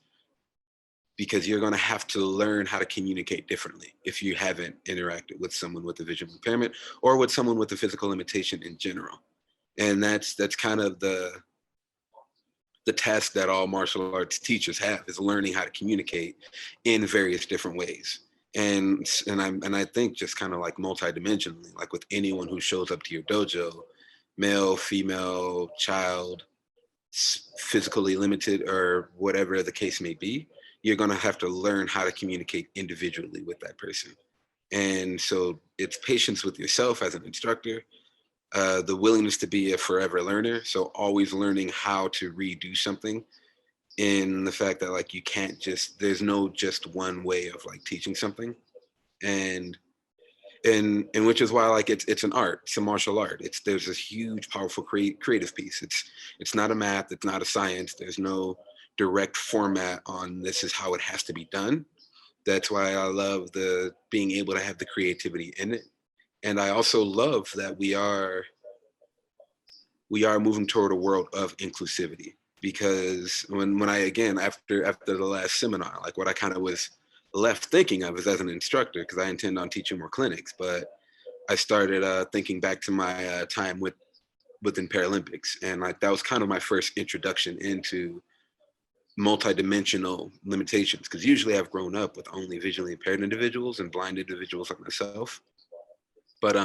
because you're going to have to learn how to communicate differently if you haven't interacted with someone with a visual impairment or with someone with a physical limitation in general. And that's kind of the task that all martial arts teachers have, is learning how to communicate in various different ways. And I think just kind of like multidimensionally, like with anyone who shows up to your dojo, male, female, child, physically limited, or whatever the case may be, you're going to have to learn how to communicate individually with that person. And so it's patience with yourself as an instructor, the willingness to be a forever learner. So always learning how to redo something, in the fact that like you can't just, there's no just one way of like teaching something. And which is why like it's an art, it's a martial art. There's this huge, powerful creative piece. It's not a math, it's not a science. There's no direct format on this is how it has to be done. That's why I love being able to have the creativity in it. And I also love that we are moving toward a world of inclusivity, because when I, again, after the last seminar, like what I kind of was left thinking of is, as an instructor, because I intend on teaching more clinics, but I started thinking back to my time within Paralympics. And like that was kind of my first introduction into multidimensional limitations, because usually I've grown up with only visually impaired individuals and blind individuals like myself. But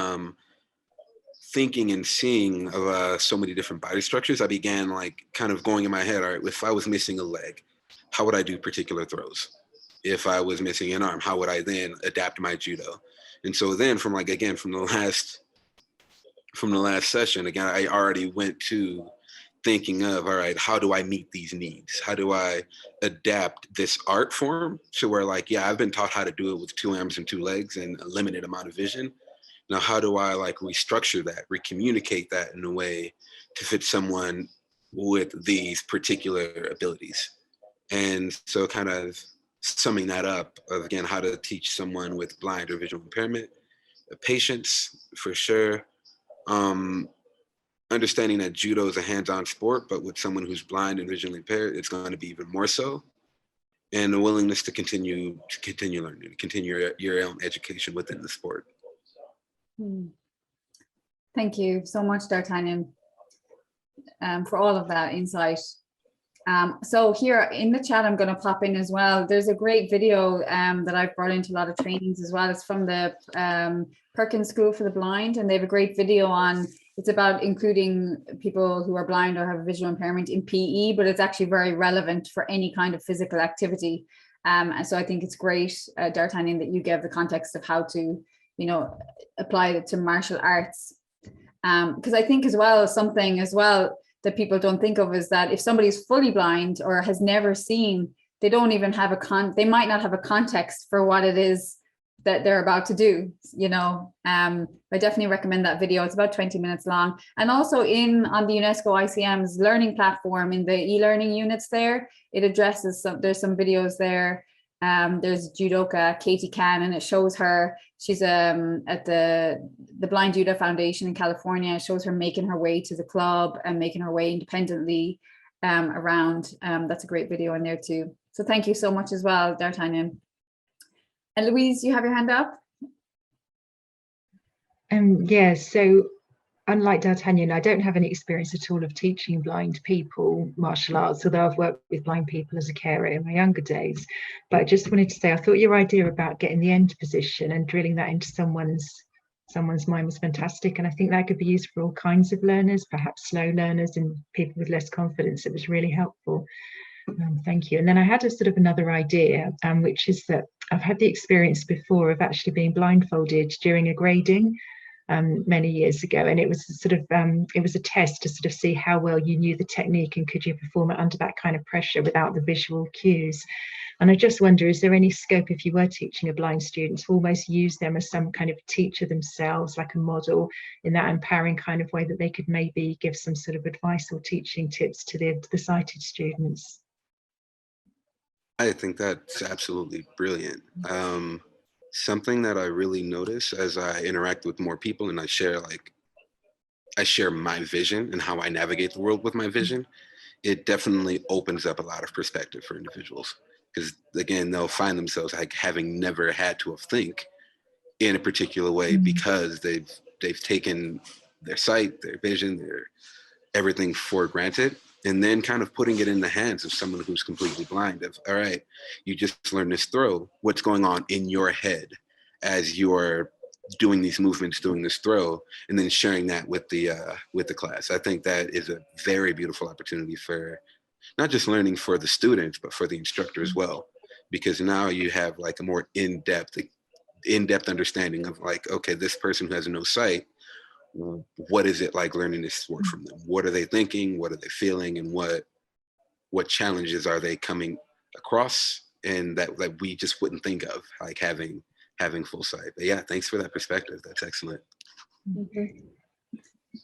thinking and seeing of so many different body structures, I began like kind of going in my head, all right, if I was missing a leg, how would I do particular throws? If I was missing an arm, how would I then adapt my judo? And so then from the last session, again, I already went to thinking of, all right, how do I meet these needs? How do I adapt this art form to where, like, yeah, I've been taught how to do it with 2 arms and 2 legs and a limited amount of vision. Now, how do I like restructure that, recommunicate that in a way to fit someone with these particular abilities. And so kind of summing that up, of again, how to teach someone with blind or visual impairment, patience for sure, understanding that judo is a hands-on sport, but with someone who's blind and visually impaired, it's going to be even more so. And the willingness to continue learning, to continue your own education within the sport. Thank you so much, Dartanian, for all of that insight. So here in the chat, I'm going to pop in as well. There's a great video that I've brought into a lot of trainings as well. It's from the Perkins School for the Blind, and they have a great video on, it's about including people who are blind or have a visual impairment in PE, but it's actually very relevant for any kind of physical activity. And so I think it's great, Dartanian, that you gave the context of how to, you know, apply it to martial arts. Because I think as well, something as well that people don't think of is that if somebody's fully blind or has never seen, they don't even have they might not have a context for what it is that they're about to do, you know. I definitely recommend that video. It's about 20 minutes long. And also on the UNESCO ICM's learning platform, in the e-learning units there, it addresses there's some videos there. There's judoka Katie Can, and it shows her, she's at the Blind Judo Foundation in California. It shows her making her way to the club and making her way independently around. That's a great video in there too. So thank you so much as well, Dartanian. And Louise, you have your hand up? Yeah, so unlike Dartanian, I don't have any experience at all of teaching blind people martial arts, although I've worked with blind people as a carer in my younger days. But I just wanted to say, I thought your idea about getting the end position and drilling that into someone's mind was fantastic. And I think that could be used for all kinds of learners, perhaps slow learners and people with less confidence. It was really helpful. Thank you. And then I had a sort of another idea, which is that I've had the experience before of actually being blindfolded during a grading many years ago, and it was sort of it was a test to sort of see how well you knew the technique and could you perform it under that kind of pressure without the visual cues. And I just wonder, is there any scope, if you were teaching a blind student, to almost use them as some kind of teacher themselves, like a model, in that empowering kind of way that they could maybe give some sort of advice or teaching tips to the sighted students? I think that's absolutely brilliant. Something that I really notice as I interact with more people and I share my vision and how I navigate the world with my vision, it definitely opens up a lot of perspective for individuals. Because again, they'll find themselves like having never had to think in a particular way because they've taken their sight, their vision, their everything for granted. And then kind of putting it in the hands of someone who's completely blind of, all right, you just learned this throw. What's going on in your head as you're doing these movements, doing this throw, and then sharing that with the class. I think that is a very beautiful opportunity for not just learning for the students, but for the instructor as well. Because now you have like a more in-depth understanding of like, okay, this person who has no sight, what is it like learning this sport from them? What are they thinking? What are they feeling? And what challenges are they coming across? And that we just wouldn't think of, like having full sight. But yeah, thanks for that perspective. That's excellent.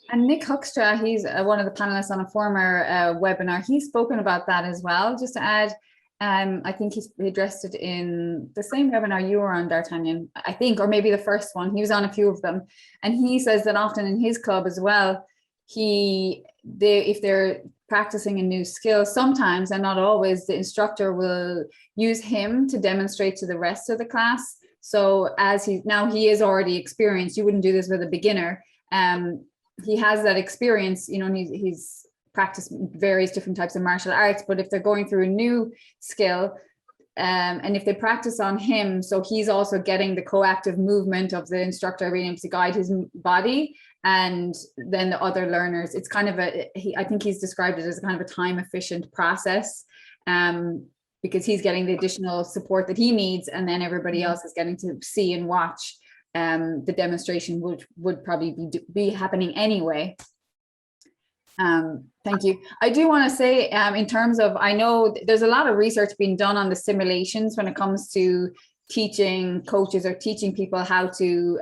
And Nick Hoekstra, he's one of the panelists on a former webinar. He's spoken about that as well. Just to add, I think he addressed it in the same webinar you were on, Dartanian, I think, or maybe the first one. He was on a few of them. And he says that often in his club as well, if they're practicing a new skill, sometimes, and not always, the instructor will use him to demonstrate to the rest of the class. So as he is already experienced, you wouldn't do this with a beginner. He has that experience, you know, and he's practiced various different types of martial arts, but if they're going through a new skill, and if they practice on him, so he's also getting the coactive movement of the instructor being able to guide his body, and then the other learners, it's kind of I think he's described it as a kind of a time efficient process, because he's getting the additional support that he needs, and then everybody else is getting to see and watch the demonstration, which would probably be happening anyway. Thank you. I do want to say, in terms of, I know there's a lot of research being done on the simulations when it comes to teaching coaches or teaching people how to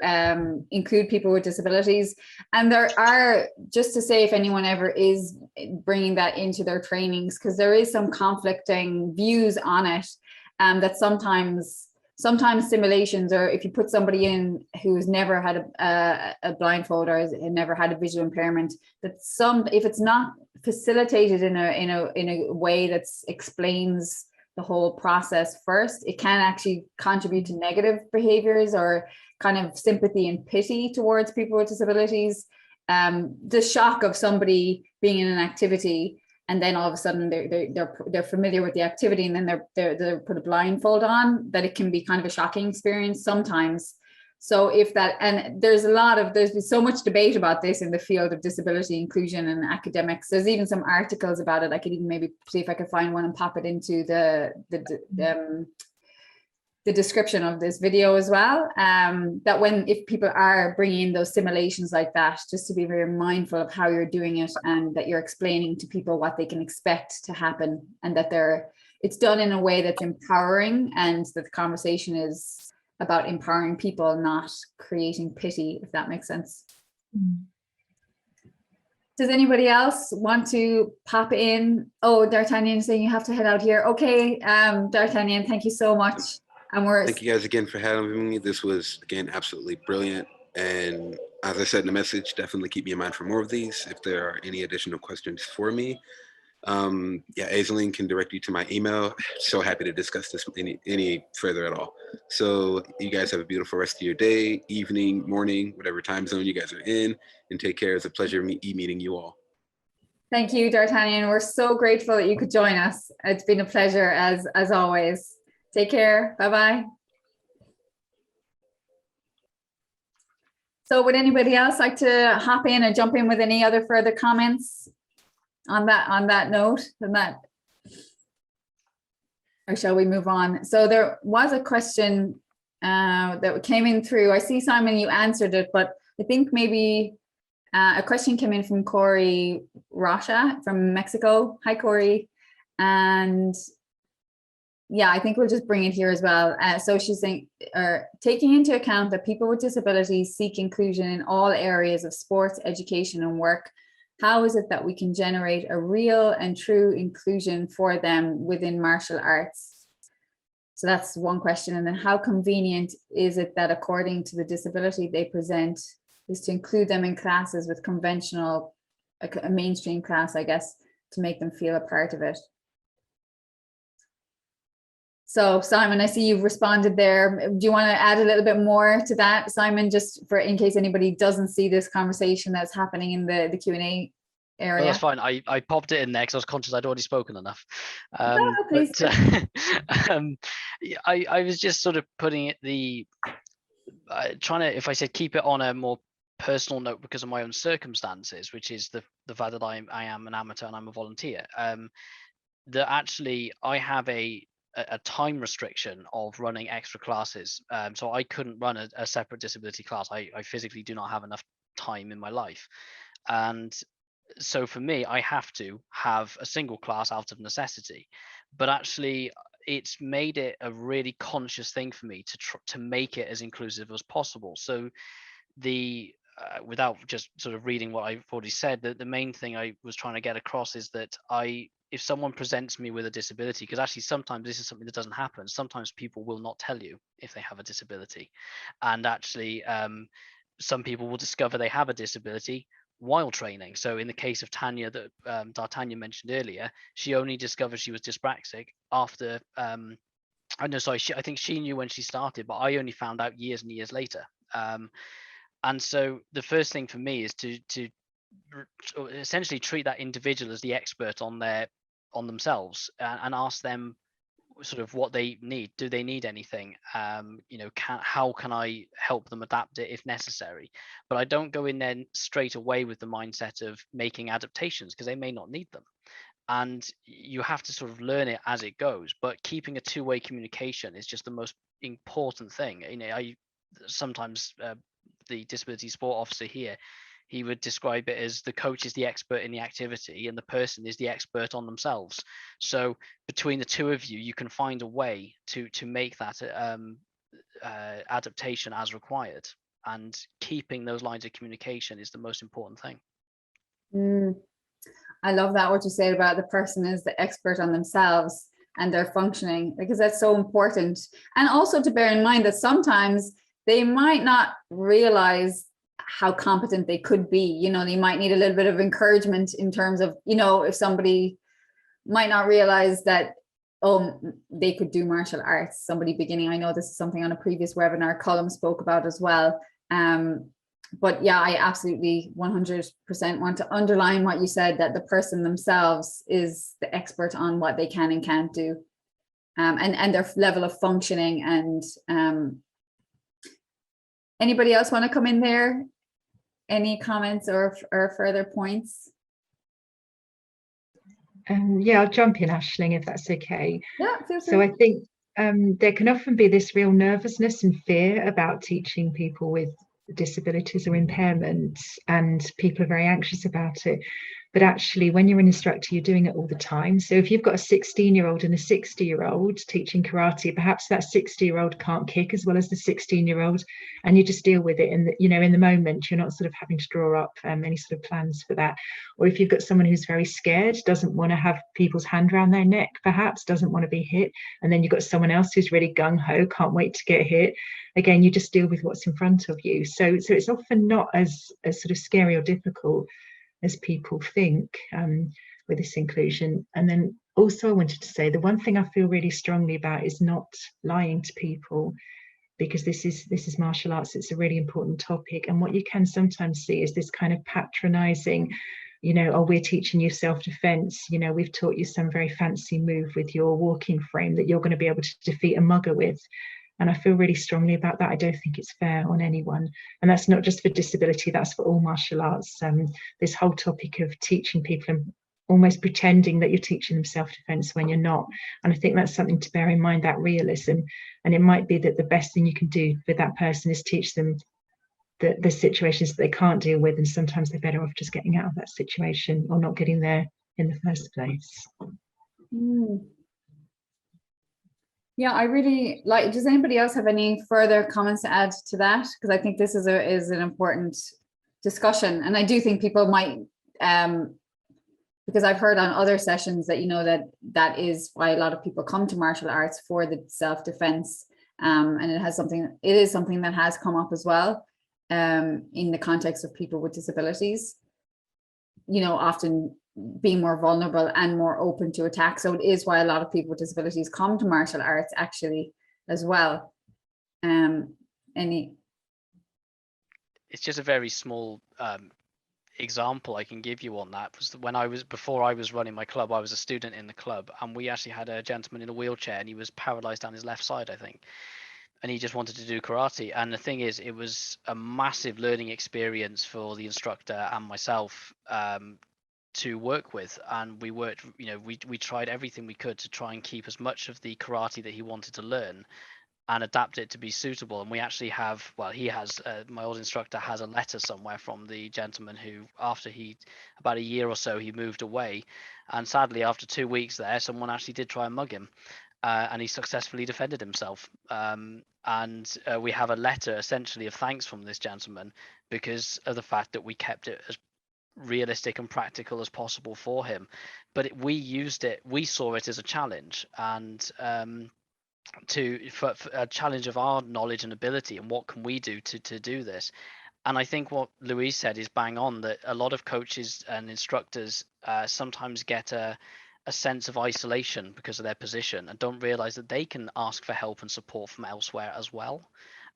include people with disabilities. And there are, just to say if anyone ever is bringing that into their trainings, because there is some conflicting views on it, that sometimes simulations, or if you put somebody in who's never had a blindfold or has never had a visual impairment, that if it's not facilitated in a way that explains the whole process first, it can actually contribute to negative behaviors or kind of sympathy and pity towards people with disabilities. The shock of somebody being in an activity and then all of a sudden they're familiar with the activity, and then they're put a blindfold on, that it can be kind of a shocking experience sometimes. So if that, and there's been so much debate about this in the field of disability inclusion and academics. There's even some articles about it. I could even maybe see if I could find one and pop it into the description of this video as well. That if people are bringing in those simulations like that, just to be very mindful of how you're doing it, and that you're explaining to people what they can expect to happen, and that it's done in a way that's empowering, and that the conversation is about empowering people, not creating pity, if that makes sense. Does anybody else want to pop in? Oh, Dartanian saying you have to head out here. Okay, Dartanian, thank you so much. And thank you guys again for having me. This was, again, absolutely brilliant. And as I said in the message, definitely keep me in mind for more of these. If there are any additional questions for me, yeah, Aisling can direct you to my email. So happy to discuss this any further at all. So you guys have a beautiful rest of your day, evening, morning, whatever time zone you guys are in, and take care. It's a pleasure meeting you all. Thank you, Dartanian. We're so grateful that you could join us. It's been a pleasure as always. Take care. Bye-bye. So would anybody else like to hop in and jump in with any other further comments on that note? Or shall we move on? So there was a question that came in through. I see, Simon, you answered it, but I think maybe a question came in from Corey Rocha from Mexico. Hi, Corey. And yeah, I think we'll just bring it here as well. So she's saying, taking into account that people with disabilities seek inclusion in all areas of sports, education, and work, how is it that we can generate a real and true inclusion for them within martial arts? So that's one question. And then how convenient is it that according to the disability they present is to include them in classes with conventional, a mainstream class, I guess, to make them feel a part of it? So Simon, I see you've responded there. Do you want to add a little bit more to that, Simon, just for in case anybody doesn't see this conversation that's happening in the Q&A area? Oh, that's fine. I popped it in there because I was conscious I'd already spoken enough. I was just sort of putting it trying to, if I said keep it on a more personal note because of my own circumstances, which is the fact that I am an amateur and I'm a volunteer, that actually I have a time restriction of running extra classes. So I couldn't run a separate disability class. I physically do not have enough time in my life. And so for me, I have to have a single class out of necessity. But actually, it's made it a really conscious thing for me to make it as inclusive as possible. So without just sort of reading what I've already said, the main thing I was trying to get across is that if someone presents me with a disability, because actually sometimes this is something that doesn't happen. Sometimes people will not tell you if they have a disability. And actually, some people will discover they have a disability while training. So in the case of Tanya that Dartanian mentioned earlier, she only discovered she was dyspraxic after, I think she knew when she started, but I only found out years and years later. And so the first thing for me is to essentially treat that individual as the expert on themselves, and ask them sort of what they need. Do they need anything? How can I help them adapt it if necessary? But I don't go in there straight away with the mindset of making adaptations, because they may not need them. And you have to sort of learn it as it goes. But keeping a two-way communication is just the most important thing. I sometimes the disability sport officer here, he would describe it as the coach is the expert in the activity and the person is the expert on themselves. So between the two of you, you can find a way to make that adaptation as required. And keeping those lines of communication is the most important thing. I love that, what you said about the person is the expert on themselves and their functioning, because that's so important. And also to bear in mind that sometimes they might not realize how competent they could be. You know, they might need a little bit of encouragement in terms of, you know, if somebody might not realize that, oh, they could do martial arts, somebody beginning. I know this is something on a previous webinar Colm spoke about as well. But yeah, I absolutely 100% want to underline what you said, that the person themselves is the expert on what they can and can't do, and their level of functioning. And anybody else want to come in there? Any comments or further points? Yeah, I'll jump in, Aisling, if that's okay. Yeah, feel free. So I think there can often be this real nervousness and fear about teaching people with disabilities or impairments, and people are very anxious about it. But actually, when you're an instructor, you're doing it all the time. So if you've got a 16-year-old and a 60-year-old teaching karate, perhaps that 60-year-old can't kick as well as the 16-year-old, and you just deal with it. And you know, in the moment, you're not sort of having to draw up any sort of plans for that. Or if you've got someone who's very scared, doesn't want to have people's hand around their neck, perhaps doesn't want to be hit, and then you've got someone else who's really gung-ho, can't wait to get hit. Again, you just deal with what's in front of you. So it's often not as sort of scary or difficult as people think with this inclusion. And then also I wanted to say, the one thing I feel really strongly about is not lying to people, because this is martial arts. It's a really important topic. And what you can sometimes see is this kind of patronizing, you know, oh, we're teaching you self-defense. You know, we've taught you some very fancy move with your walking frame that you're going to be able to defeat a mugger with. And I feel really strongly about that. I don't think it's fair on anyone. And that's not just for disability, that's for all martial arts. This whole topic of teaching people and almost pretending that you're teaching them self-defense when you're not. And I think that's something to bear in mind, that realism. And it might be that the best thing you can do with that person is teach them the situations that they can't deal with. And sometimes they're better off just getting out of that situation or not getting there in the first place. Yeah, I really like, does anybody else have any further comments to add to that? Because I think this is an important discussion. And I do think people might, because I've heard on other sessions that, you know, that is why a lot of people come to martial arts, for the self-defense. And it is something that has come up as well in the context of people with disabilities, you know, often being more vulnerable and more open to attack. So it is why a lot of people with disabilities come to martial arts actually as well. It's just a very small example I can give you on that. Was before I was running my club, I was a student in the club, and we actually had a gentleman in a wheelchair, and he was paralyzed down his left side, I think, and he just wanted to do karate. And the thing is, it was a massive learning experience for the instructor and myself to work with. And we worked, you know, we tried everything we could to try and keep as much of the karate that he wanted to learn and adapt it to be suitable. And we actually have, well, he has, my old instructor has a letter somewhere from the gentleman who, after about a year or so, he moved away. And sadly, after 2 weeks there, someone actually did try and mug him. And he successfully defended himself. And we have a letter essentially of thanks from this gentleman because of the fact that we kept it as realistic and practical as possible for him. But we saw it as a challenge, and for a challenge of our knowledge and ability, and what can we do to do this. And I think what Louise said is bang on, that a lot of coaches and instructors sometimes get a sense of isolation because of their position and don't realize that they can ask for help and support from elsewhere as well.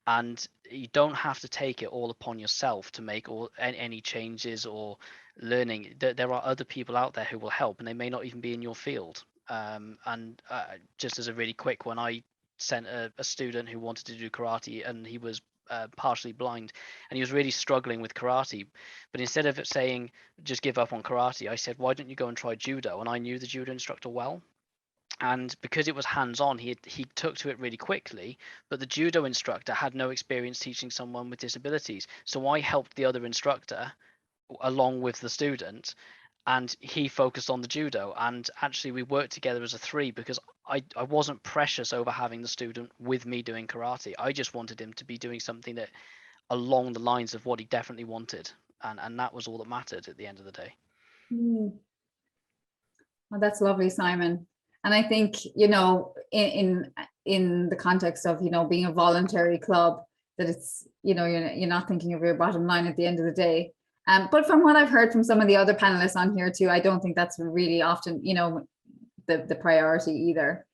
And you don't have to take it all upon yourself to make any changes or learning. There are other people out there who will help, and they may not even be in your field. And just as a really quick one, I sent a student who wanted to do karate, and he was partially blind, and he was really struggling with karate. But instead of saying just give up on karate, I said, why don't you go and try judo? And I knew the judo instructor well. And because it was hands-on, he took to it really quickly, but the judo instructor had no experience teaching someone with disabilities. So I helped the other instructor along with the student, and he focused on the judo. And actually we worked together as a three, because I wasn't precious over having the student with me doing karate. I just wanted him to be doing something that along the lines of what he definitely wanted, and that was all that mattered at the end of the day. Well, that's lovely, Simon. And I think, you know, in the context of, you know, being a voluntary club, that it's, you know, you're not thinking of your bottom line at the end of the day. But from what I've heard from some of the other panelists on here too, I don't think that's really often, you know, the priority either.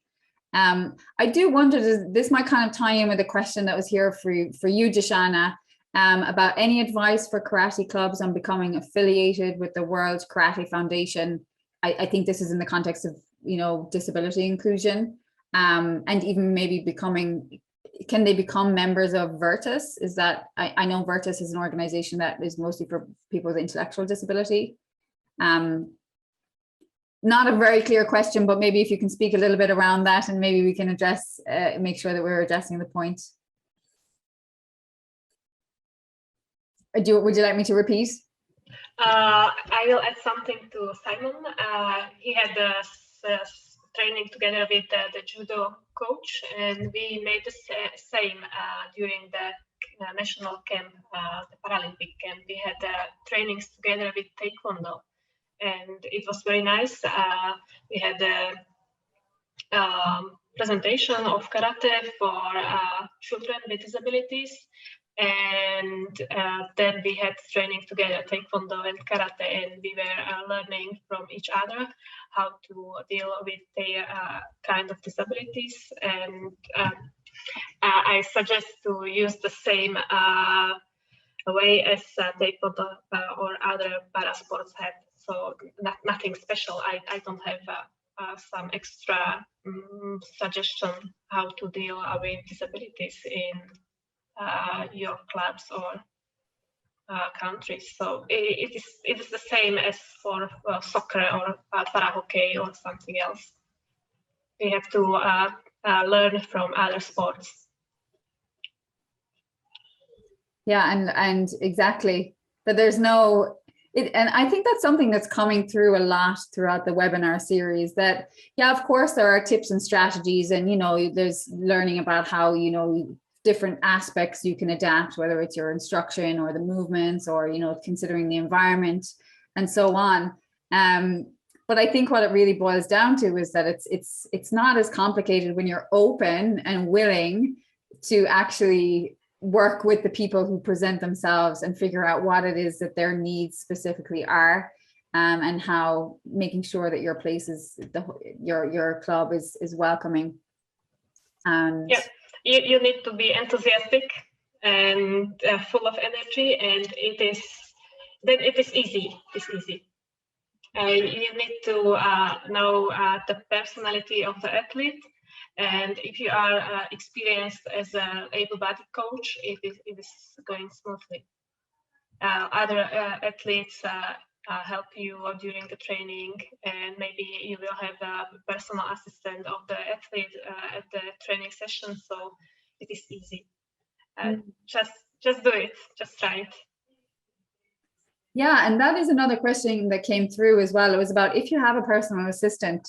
I do wonder, this might kind of tie in with a question that was here for you, Deshana, about any advice for karate clubs on becoming affiliated with the World Karate Foundation. I think this is in the context of, you know, disability inclusion, and even maybe can they become members of Virtus? Is that, I know Virtus is an organization that is mostly for people with intellectual disability. Not a very clear question, but maybe if you can speak a little bit around that, and maybe we can address, make sure that we're addressing the point. Would you like me to repeat? I will add something to Simon. He had the training together with the judo coach, and we made the same during the national camp, the Paralympic camp. We had trainings together with Taekwondo, and it was very nice. We had a presentation of karate for children with disabilities, and then we had training together, Taekwondo and karate, and we were learning from each other how to deal with their kind of disabilities. And I suggest to use the same way as Taekwondo or other para sports have. So nothing special. I don't have some extra suggestion how to deal with disabilities in your clubs or countries. So it is the same as for soccer or para hockey or something else. We have to learn from other sports. Yeah, and exactly, but there's no, and I think that's something that's coming through a lot throughout the webinar series, that, yeah, of course there are tips and strategies, and, you know, there's learning about how, you know, different aspects you can adapt, whether it's your instruction or the movements, or, you know, considering the environment and so on. But I think what it really boils down to is that it's not as complicated when you're open and willing to actually work with the people who present themselves and figure out what it is that their needs specifically are, and how making sure that your place is, your club is welcoming. And yeah, you need to be enthusiastic and full of energy, and it is easy. It's easy. You need to know the personality of the athlete, and if you are experienced as an able-bodied coach, it is going smoothly. Other athletes help you during the training, and maybe you will have a personal assistant of the athlete at the training session, so it is easy. Just do it, just try it. yeah, and that is another question that came through as well. It was about, if you have a personal assistant,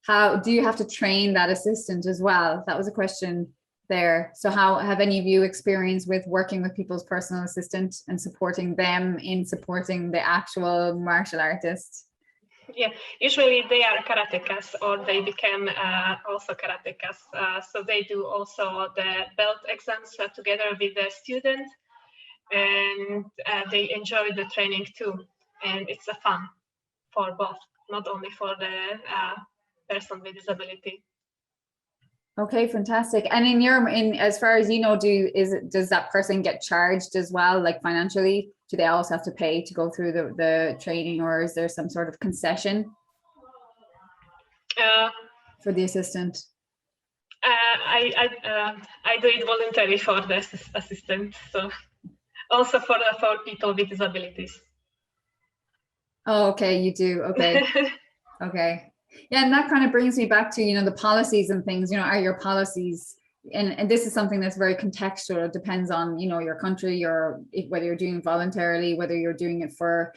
how do you have to train that assistant as well? That was a question there. So how have any of you experience with working with people's personal assistant and supporting them in supporting the actual martial artist? Yeah, usually they are karatekas, or they become also karatekas. So they do also the belt exams together with the student, and they enjoy the training too. And it's a fun for both, not only for the person with disability. Okay, fantastic. And as far as you know, does that person get charged as well, like financially? Do they also have to pay to go through the training, or is there some sort of concession for the assistant? I do it voluntarily for the assistant, so also for people with disabilities. Oh, okay, you do. Okay. Okay. Yeah, and that kind of brings me back to, you know, the policies and things, you know, are your policies, and this is something that's very contextual. It depends on, you know, your country, whether you're doing it voluntarily, whether you're doing it for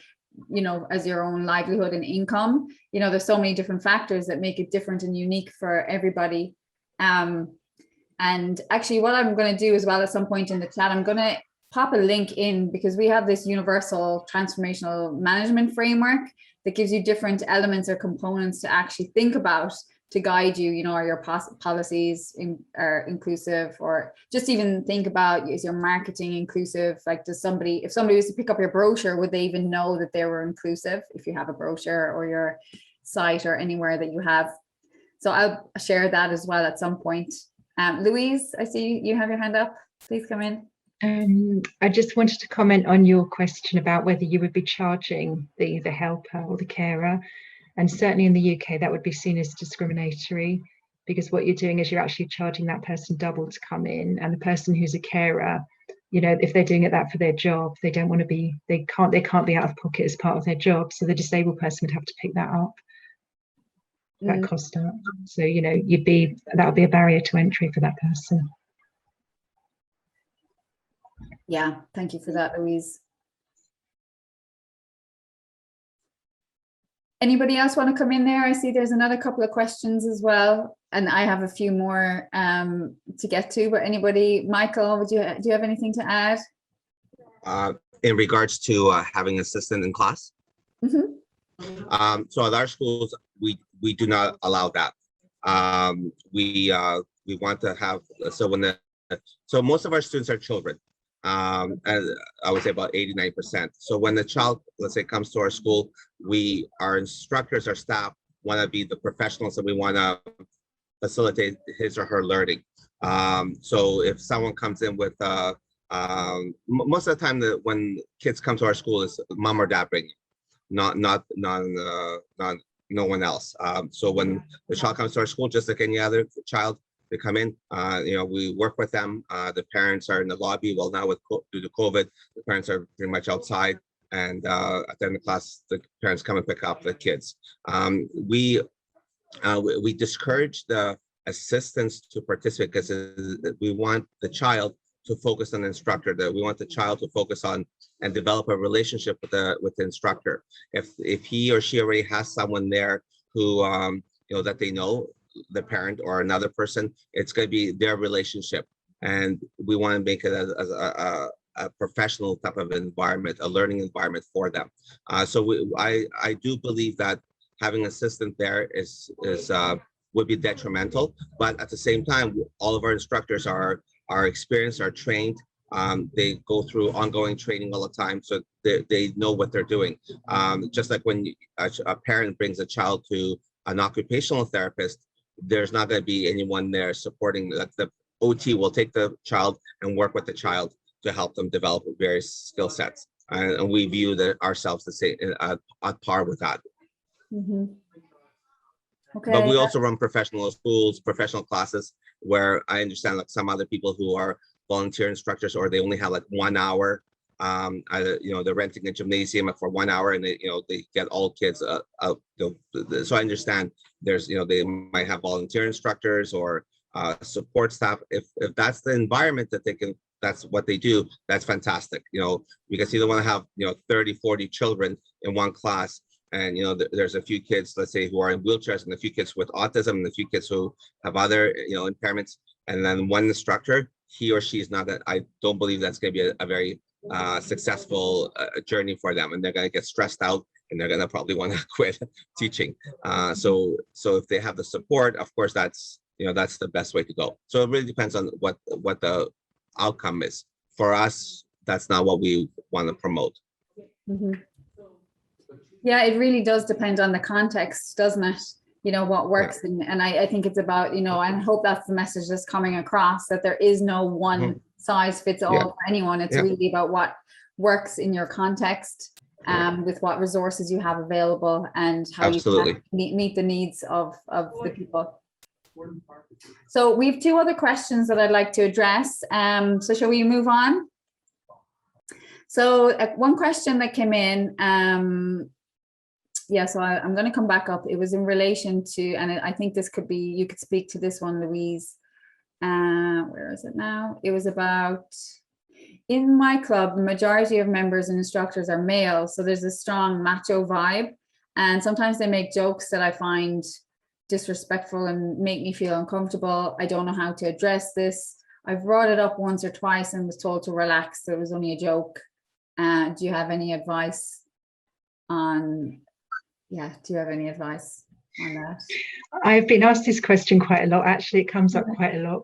you know, as your own livelihood and income. You know, there's so many different factors that make it different and unique for everybody. And actually what I'm going to do as well at some point in the chat, I'm going to pop a link in, because we have this universal transformational management framework that gives you different elements or components to actually think about to guide you, you know, are your policies are inclusive, or just even think about, is your marketing inclusive? Like, does somebody, if somebody was to pick up your brochure, would they even know that they were inclusive if you have a brochure or your site or anywhere that you have? So I'll share that as well at some point. Louise, I see you have your hand up. Please come in. I just wanted to comment on your question about whether you would be charging the helper or the carer. And certainly in the UK, that would be seen as discriminatory, because what you're doing is you're actually charging that person double to come in, and the person who's a carer, you know, if they're doing that for their job, they don't want to be, they can't be out of pocket as part of their job. So the disabled person would have to pick that up, that cost up. So, you know, that would be a barrier to entry for that person. Yeah, thank you for that, Louise. Anybody else want to come in there? I see there's another couple of questions as well, and I have a few more to get to, but anybody, Micheal, do you have anything to add? In regards to having an assistant in class? Mm-hmm. So at our schools, we do not allow that. We want to have, so most of our students are children. And I would say about 89%. So when the child, let's say, comes to our school, our instructors, our staff want to be the professionals, and we want to facilitate his or her learning. So if someone comes in with, most of the time when kids come to our school, is mom or dad bringing, not no one else. So when the child comes to our school, just like any other child, they come in, you know, we work with them. The parents are in the lobby. Well, now due to COVID, the parents are pretty much outside, and at the end of class, the parents come and pick up the kids. We discourage the assistants to participate, because we want the child to focus on the instructor. That we want the child to focus on and develop a relationship with the instructor. If he or she already has someone there who you know, that they know, the parent or another person, it's going to be their relationship, and we want to make it as a professional type of environment, a learning environment for them. So I do believe that having an assistant there would be detrimental, but at the same time, all of our instructors are experienced, are trained. They go through ongoing training all the time, so they know what they're doing. Just like when a parent brings a child to an occupational therapist, there's not going to be anyone there supporting that. The OT will take the child and work with the child to help them develop various skill sets. And we view ourselves to say at par with that. Mm-hmm. Okay. But we also run professional schools, professional classes, where I understand like some other people who are volunteer instructors, or they only have like 1 hour. You know, they're renting a gymnasium for 1 hour, and they get all kids out. So I understand there's, you know, they might have volunteer instructors or support staff. If that's the environment that they can, that's what they do, that's fantastic. You know, because you don't want to have, you know, 30, 40 children in one class. And, you know, there's a few kids, let's say, who are in wheelchairs, and a few kids with autism, and a few kids who have other, you know, impairments. And then one instructor, he or she is not that. I don't believe that's going to be a very successful journey for them, and they're going to get stressed out, and they're going to probably want to quit teaching. So if they have the support, of course, that's, you know, that's the best way to go. So it really depends on what the outcome is. For us, that's not what we want to promote. Mm-hmm. Yeah, it really does depend on the context, doesn't it? You know, what works. Yeah. And I think it's about, you know, and I hope that's the message that's coming across, that there is no one size fits all for anyone. It's really about what works in your context, with what resources you have available, and how you can meet the needs of the people. So we have two other questions that I'd like to address. So shall we move on? So one question that came in, so I'm going to come back up. It was in relation to, and I think this could be, you could speak to this one, Louise. Where is it now? It was about, in my club, the majority of members and instructors are male, so there's a strong macho vibe, and sometimes they make jokes that I find disrespectful and make me feel uncomfortable. I don't know how to address this. I've brought it up once or twice and was told to relax, so it was only a joke. Do you have any advice on, do you have any advice on that? I've been asked this question quite a lot. Actually, it comes up quite a lot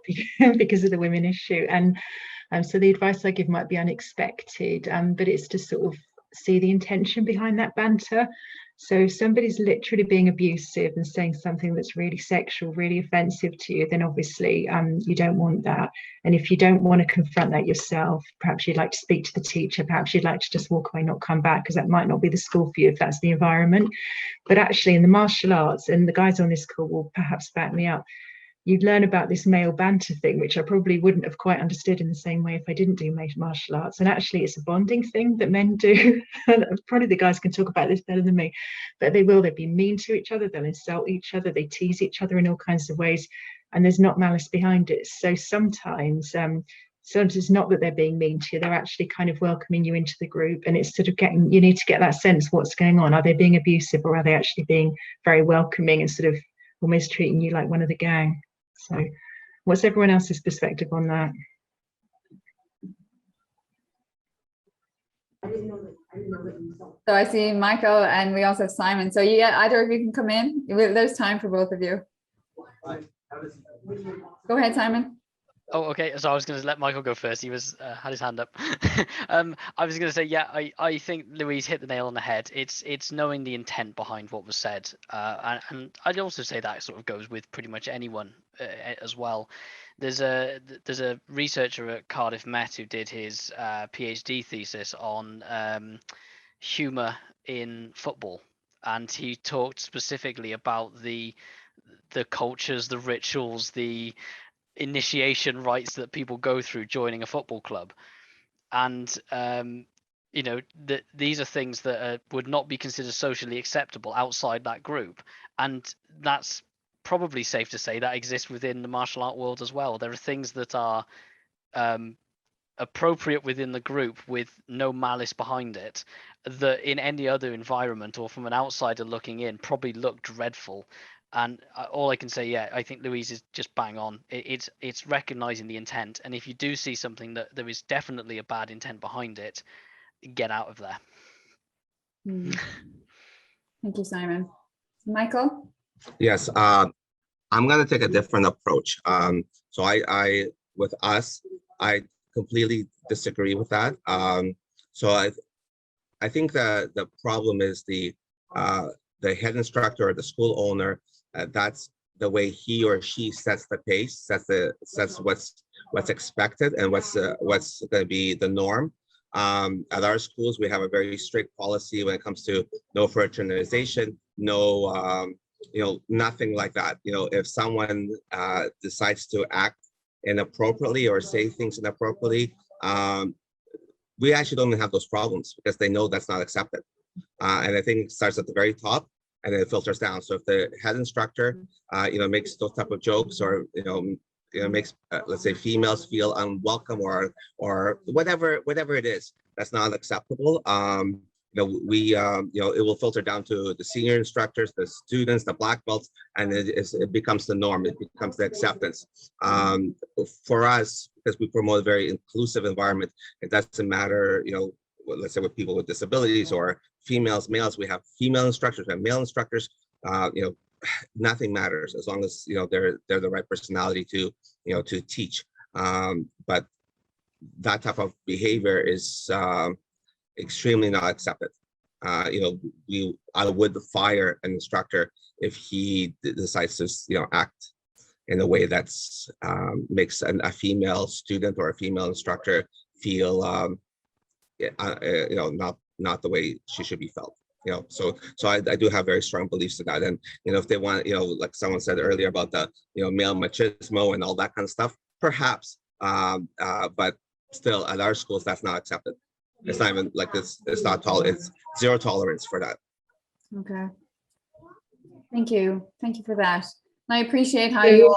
because of the women issue. And so the advice I give might be unexpected, but it's to sort of see the intention behind that banter. So if somebody's literally being abusive and saying something that's really sexual, really offensive to you, then obviously you don't want that. And if you don't want to confront that yourself, perhaps you'd like to speak to the teacher, perhaps you'd like to just walk away, not come back, because that might not be the school for you if that's the environment. But actually in the martial arts, and the guys on this call will perhaps back me up, you'd learn about this male banter thing, which I probably wouldn't have quite understood in the same way if I didn't do martial arts. And actually it's a bonding thing that men do. Probably the guys can talk about this better than me, but they'll be mean to each other, they'll insult each other, they tease each other in all kinds of ways, and there's not malice behind it. So sometimes it's not that they're being mean to you, they're actually kind of welcoming you into the group, and it's sort of you need to get that sense, what's going on? Are they being abusive, or are they actually being very welcoming and sort of almost treating you like one of the gang? So what's everyone else's perspective on that? So I see Michael, and we also have Simon. So either of you can come in. There's time for both of you. Go ahead, Simon. Oh, okay. So I was going to let Michael go first. He was had his hand up. I was going to say, I think Louise hit the nail on the head. It's knowing the intent behind what was said, and I'd also say that sort of goes with pretty much anyone as well. There's a researcher at Cardiff Met who did his PhD thesis on humour in football, and he talked specifically about the cultures, the rituals, the initiation rites that people go through joining a football club, and these are things that would not be considered socially acceptable outside that group, and that's probably safe to say that exists within the martial art world as well. There are things that are appropriate within the group with no malice behind it, that in any other environment or from an outsider looking in probably look dreadful. And all I can say, I think Louise is just bang on. It's recognizing the intent, and if you do see something that there is definitely a bad intent behind it, get out of there. Thank you, Simon. Michael? Yes, I'm going to take a different approach. So I with us, I completely disagree with that. So I think that the problem is the head instructor or the school owner. That's the way he or she sets the pace, sets what's expected and what's going to be the norm. At our schools, we have a very strict policy when it comes to no fraternization, no, nothing like that. If someone decides to act inappropriately or say things inappropriately, we actually don't even have those problems because they know that's not accepted. And I think it starts at the very top and then it filters down. So if the head instructor, makes those type of jokes or, makes, let's say, females feel unwelcome or whatever it is, that's not acceptable. It will filter down to the senior instructors, the students, the black belts, and it becomes the norm. It becomes the acceptance. For us, because we promote a very inclusive environment, it doesn't matter, let's say with people with disabilities or females, males, we have female instructors, we have male instructors, nothing matters as long as, they're the right personality to teach. But that type of behavior is extremely not accepted. I would fire an instructor if he decides to, act in a way that's makes a female student or a female instructor feel, not the way she should be felt. So I do have very strong beliefs in that. And, if they want, like someone said earlier about the, male machismo and all that kind of stuff, perhaps, but still at our schools, that's not accepted. It's not even like this, it's not it's zero tolerance for that. Okay. Thank you for that. And I appreciate how you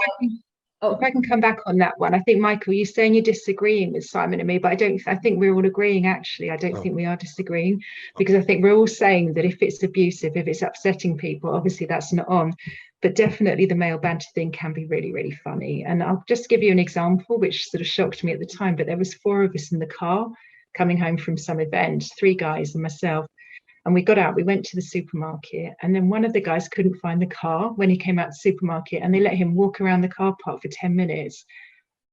all, Oh, if I can come back on that one, I think, Michael, you're saying you're disagreeing with Simon and me, but I think we're all agreeing, actually. I don't think we are disagreeing, because I think we're all saying that if it's abusive, if it's upsetting people, obviously that's not on. But definitely the male banter thing can be really, really funny. And I'll just give you an example, which sort of shocked me at the time, but there was 4 of us in the car coming home from some event, 3 guys and myself. And we got out, we went to the supermarket, and then one of the guys couldn't find the car when he came out the supermarket, and they let him walk around the car park for 10 minutes.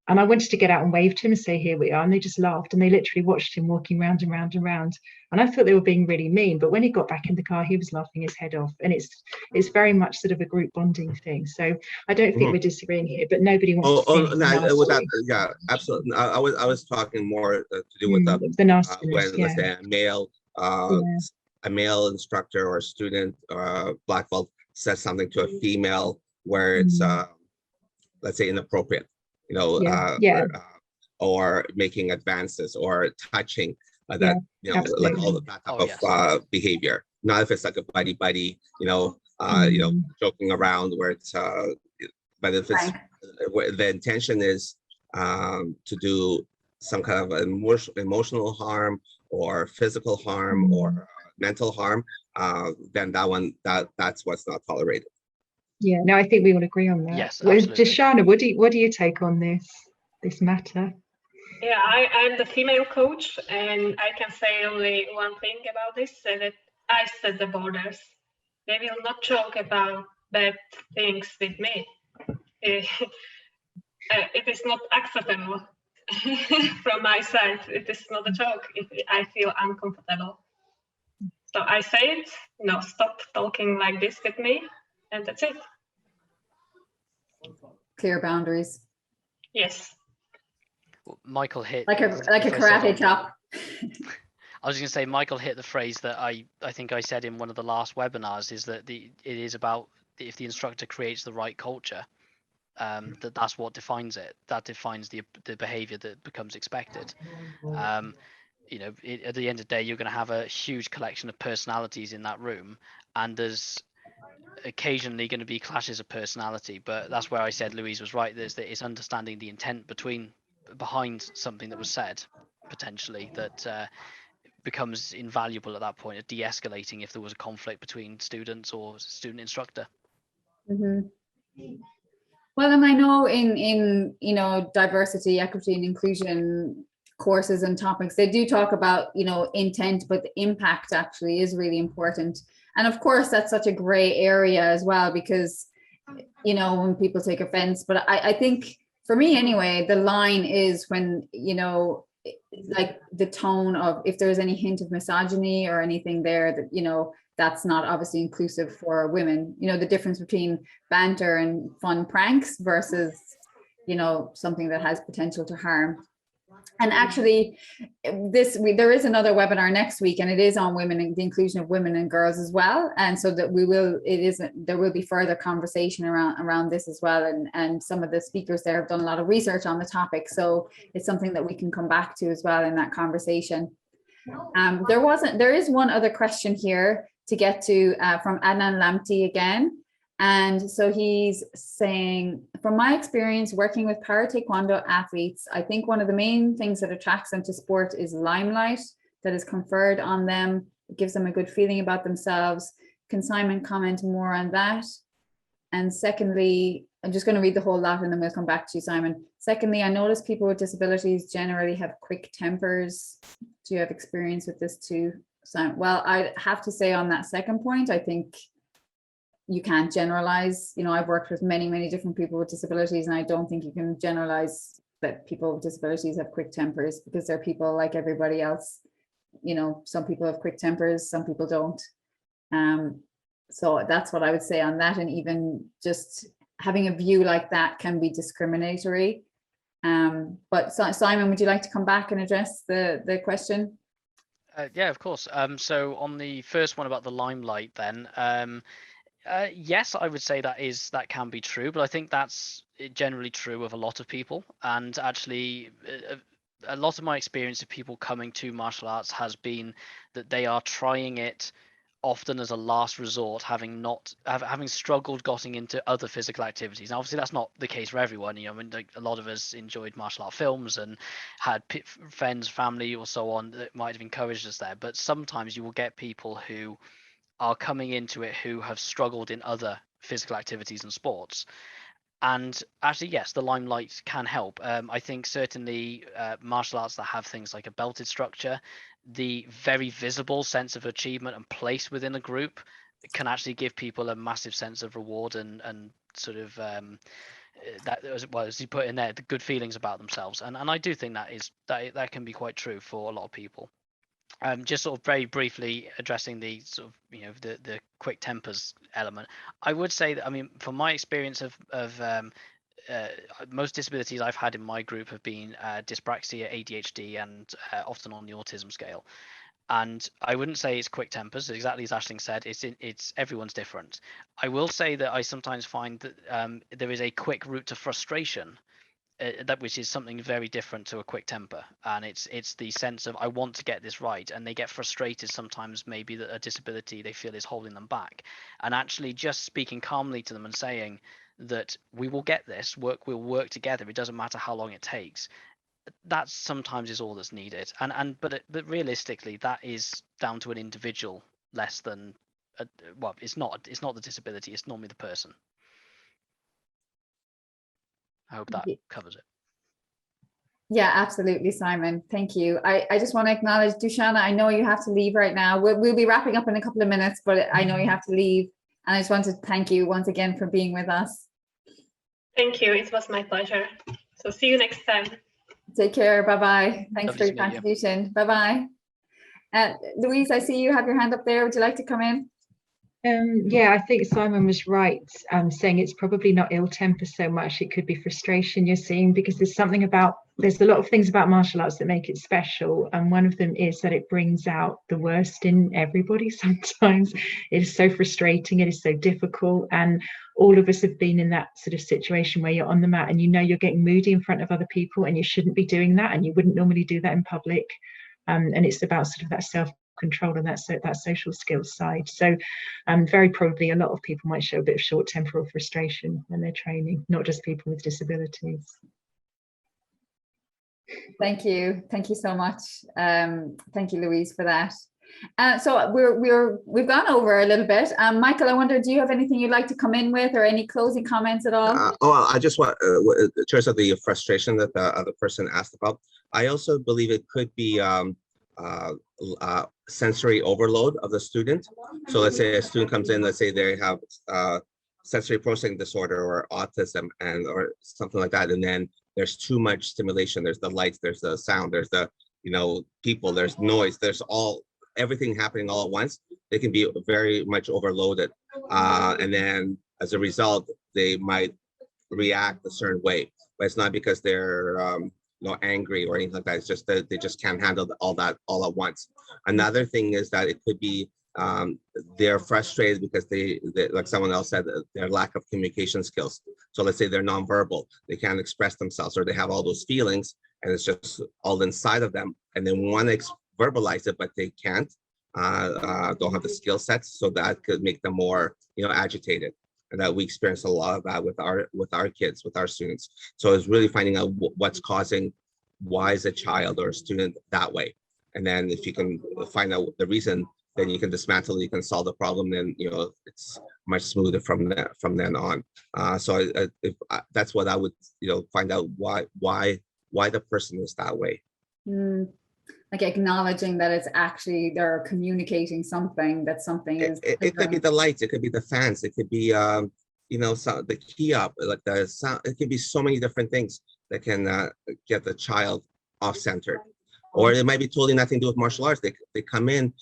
And I wanted to get out and wave to him and say, here we are. And they just laughed, and they literally watched him walking round and round and round. And I thought they were being really mean, but when he got back in the car, he was laughing his head off. And it's very much sort of a group bonding thing. So I don't think we're disagreeing here, but nobody wants to see no, yeah, absolutely. I was talking more to do with the nastiness, when, let's say, a male instructor or student black belt says something to a female where it's let's say inappropriate, or making advances or touching that, like all of that type of behavior. Not if it's like a buddy, joking around where it's but if it's where the intention is to do some kind of emotional harm or physical harm or mental harm, then that's what's not tolerated. Yeah, no, I think we all agree on that. Yes, well, absolutely. Deshana, what do you take on this matter? Yeah, I'm the female coach, and I can say only one thing about this, that I set the borders. They will not joke about bad things with me. It is not acceptable from my side. It is not a joke if I feel uncomfortable. So I say it, no, stop talking like this with me, and that's it. clear boundaries. Yes. Michael hit like a karate chop. I was going to say, Michael hit the phrase that I think I said in one of the last webinars, is that it is about if the instructor creates the right culture, that's what defines it. That defines the behavior that becomes expected. At the end of the day, you're going to have a huge collection of personalities in that room, and there's occasionally going to be clashes of personality. But that's where I said Louise was right. It's understanding the intent behind something that was said, potentially, that becomes invaluable at that point of de-escalating if there was a conflict between students or student instructor. Well, and I know in diversity, equity, and inclusion courses and topics, they do talk about intent, but the impact actually is really important. And of course, that's such a gray area as well, because when people take offense. But I think, for me anyway, the line is when like the tone of, if there's any hint of misogyny or anything there that that's not obviously inclusive for women. The difference between banter and fun pranks versus something that has potential to harm. And actually, there is another webinar next week, and it is on women and the inclusion of women and girls as well. And so that there will be further conversation around this as well. And some of the speakers there have done a lot of research on the topic. So it's something that we can come back to as well in that conversation. There is one other question here to get to from Adnan Lamti again. And so he's saying, from my experience working with para-taekwondo athletes, I think one of the main things that attracts them to sport is limelight that is conferred on them. It gives them a good feeling about themselves. Can Simon comment more on that? And secondly, I'm just going to read the whole lot and then we'll come back to you, Simon. Secondly, I notice people with disabilities generally have quick tempers. Do you have experience with this too, Simon? Well, I have to say on that second point, I think you can't generalize. I've worked with many, many different people with disabilities, and I don't think you can generalize that people with disabilities have quick tempers, because they're people like everybody else. Some people have quick tempers, some people don't. So that's what I would say on that. And even just having a view like that can be discriminatory. But Simon, would you like to come back and address the question? Yeah, of course. So on the first one about the limelight then, yes, I would say that can be true, but I think that's generally true of a lot of people. And actually, a lot of my experience of people coming to martial arts has been that they are trying it often as a last resort, having struggled getting into other physical activities. Now, obviously, that's not the case for everyone. You know, I mean, like, a lot of us enjoyed martial art films and had friends, family, or so on that might have encouraged us there. But sometimes you will get people who are coming into it who have struggled in other physical activities and sports. And actually, yes, the limelight can help. I think certainly martial arts that have things like a belted structure, the very visible sense of achievement and place within a group can actually give people a massive sense of reward and sort of that, as you put in there, the good feelings about themselves. And I do think that can be quite true for a lot of people. Just sort of very briefly addressing the sort of, you know, the quick tempers element, I would say that, I mean, from my experience of most disabilities I've had in my group have been dyspraxia, ADHD, and often on the autism scale. And I wouldn't say it's quick tempers, exactly as Aisling said. It's everyone's different. I will say that I sometimes find that there is a quick route to frustration. Which is something very different to a quick temper, and it's the sense of, I want to get this right, and they get frustrated sometimes, maybe that a disability they feel is holding them back, and actually just speaking calmly to them and saying that we will get this, we'll work together, it doesn't matter how long it takes. That sometimes is all that's needed, but realistically that is down to an individual less than well, it's not the disability, it's normally the person. I hope that covers it. Yeah, absolutely, Simon. Thank you. I just want to acknowledge Dusana. I know you have to leave right now. We'll be wrapping up in a couple of minutes, but I know you have to leave. And I just want to thank you once again for being with us. Thank you. It was my pleasure. So see you next time. Take care. Bye-bye. Thanks for your contribution. Bye-bye. Louise, I see you have your hand up there. Would you like to come in? Yeah, I think Simon was right, saying it's probably not ill temper so much, it could be frustration you're seeing, because there's a lot of things about martial arts that make it special, and one of them is that it brings out the worst in everybody. Sometimes it is so frustrating, it is so difficult, and all of us have been in that sort of situation where you're on the mat and you know you're getting moody in front of other people and you shouldn't be doing that, and you wouldn't normally do that in public, and it's about sort of that self-control and that social skills side. So very probably a lot of people might show a bit of short temper or frustration when they're training, not just people with disabilities. Thank you so much. Thank you, Louise, for that. So we've gone over a little bit. Micheal, I wonder, do you have anything you'd like to come in with, or any closing comments at all? I just want, in terms of the frustration that the other person asked about, I also believe it could be sensory overload of the student. So let's say a student comes in, let's say they have sensory processing disorder or autism or something like that, and then there's too much stimulation. There's the lights, there's the sound, there's the people, there's noise, there's everything happening all at once. They can be very much overloaded, and then as a result they might react a certain way, but it's not because they're angry or anything like that. It's just that they just can't handle all that all at once. Another thing is that it could be they're frustrated because they, like someone else said, their lack of communication skills. So let's say they're nonverbal, they can't express themselves, or they have all those feelings and it's just all inside of them, and they want to verbalize it but they can't, don't have the skill sets, so that could make them more agitated. And that we experience a lot of that with our kids, with our students. So it's really finding out what's causing, why is a child or a student that way, and then if you can find out the reason, then you can dismantle it, you can solve the problem, then it's much smoother from then on. So that's what I would find out, why the person is that way. Like acknowledging that it's actually they're communicating something, that something is. It could be the lights, it could be the fans, it could be the key up, like the sound. It could be so many different things that can get the child off centered. Or it might be totally nothing to do with martial arts. They come in,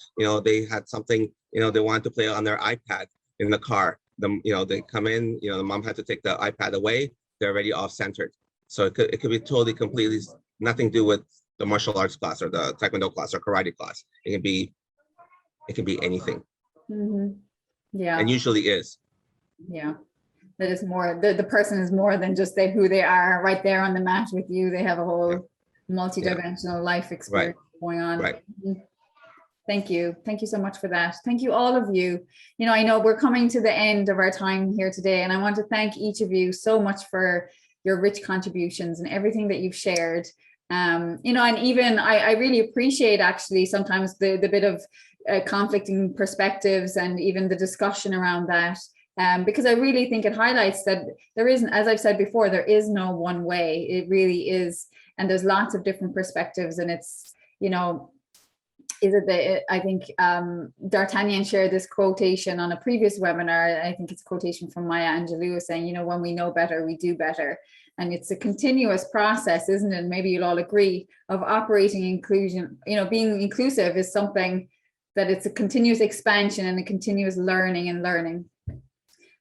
they had something, they wanted to play on their iPad in the car. They come in, the mom had to take the iPad away. They're already off centered. So it could be totally, completely nothing to do with the martial arts class or the Taekwondo class or karate class. It can be anything. Mm-hmm. Yeah. And usually is. Yeah. That is more, the person is more than just who they are right there on the mat with you. They have a whole multi-dimensional life experience going on. Right. Thank you. Thank you so much for that. Thank you, all of you. You know, I know we're coming to the end of our time here today, and I want to thank each of you so much for your rich contributions and everything that you've shared. You know, and even I really appreciate actually sometimes the bit of conflicting perspectives and even the discussion around that. Because I really think it highlights that there isn't, as I've said before, there is no one way. It really is. And there's lots of different perspectives, and it's, you know, I think Dartanian shared this quotation on a previous webinar. I think it's a quotation from Maya Angelou saying, you know, when we know better, we do better. And it's a continuous process, isn't it? And maybe you'll all agree, of operating inclusion. You know, being inclusive is something that it's a continuous expansion and a continuous learning.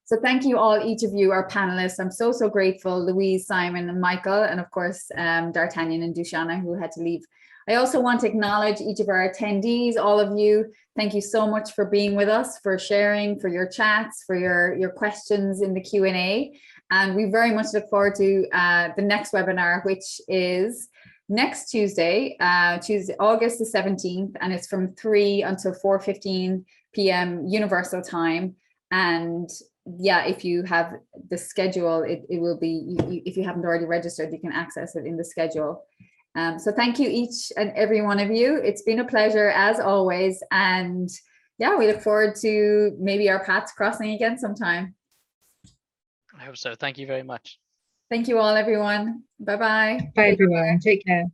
So thank you all, each of you, our panelists. I'm so, so grateful, Louise, Simon, and Micheal, and of course, Dartanian and Dusana, who had to leave. I also want to acknowledge each of our attendees, all of you. Thank you so much for being with us, for sharing, for your chats, for your questions in the Q&A. And we very much look forward to the next webinar, which is next Tuesday, August the 17th, and it's from 3 until 4:15 p.m. Universal Time. And yeah, if you have the schedule, it will be, if you haven't already registered, you can access it in the schedule. So thank you, each and every one of you. It's been a pleasure as always. And yeah, we look forward to maybe our paths crossing again sometime. I hope so. Thank you very much. Thank you all, everyone. Bye-bye. Bye, everyone. Take care.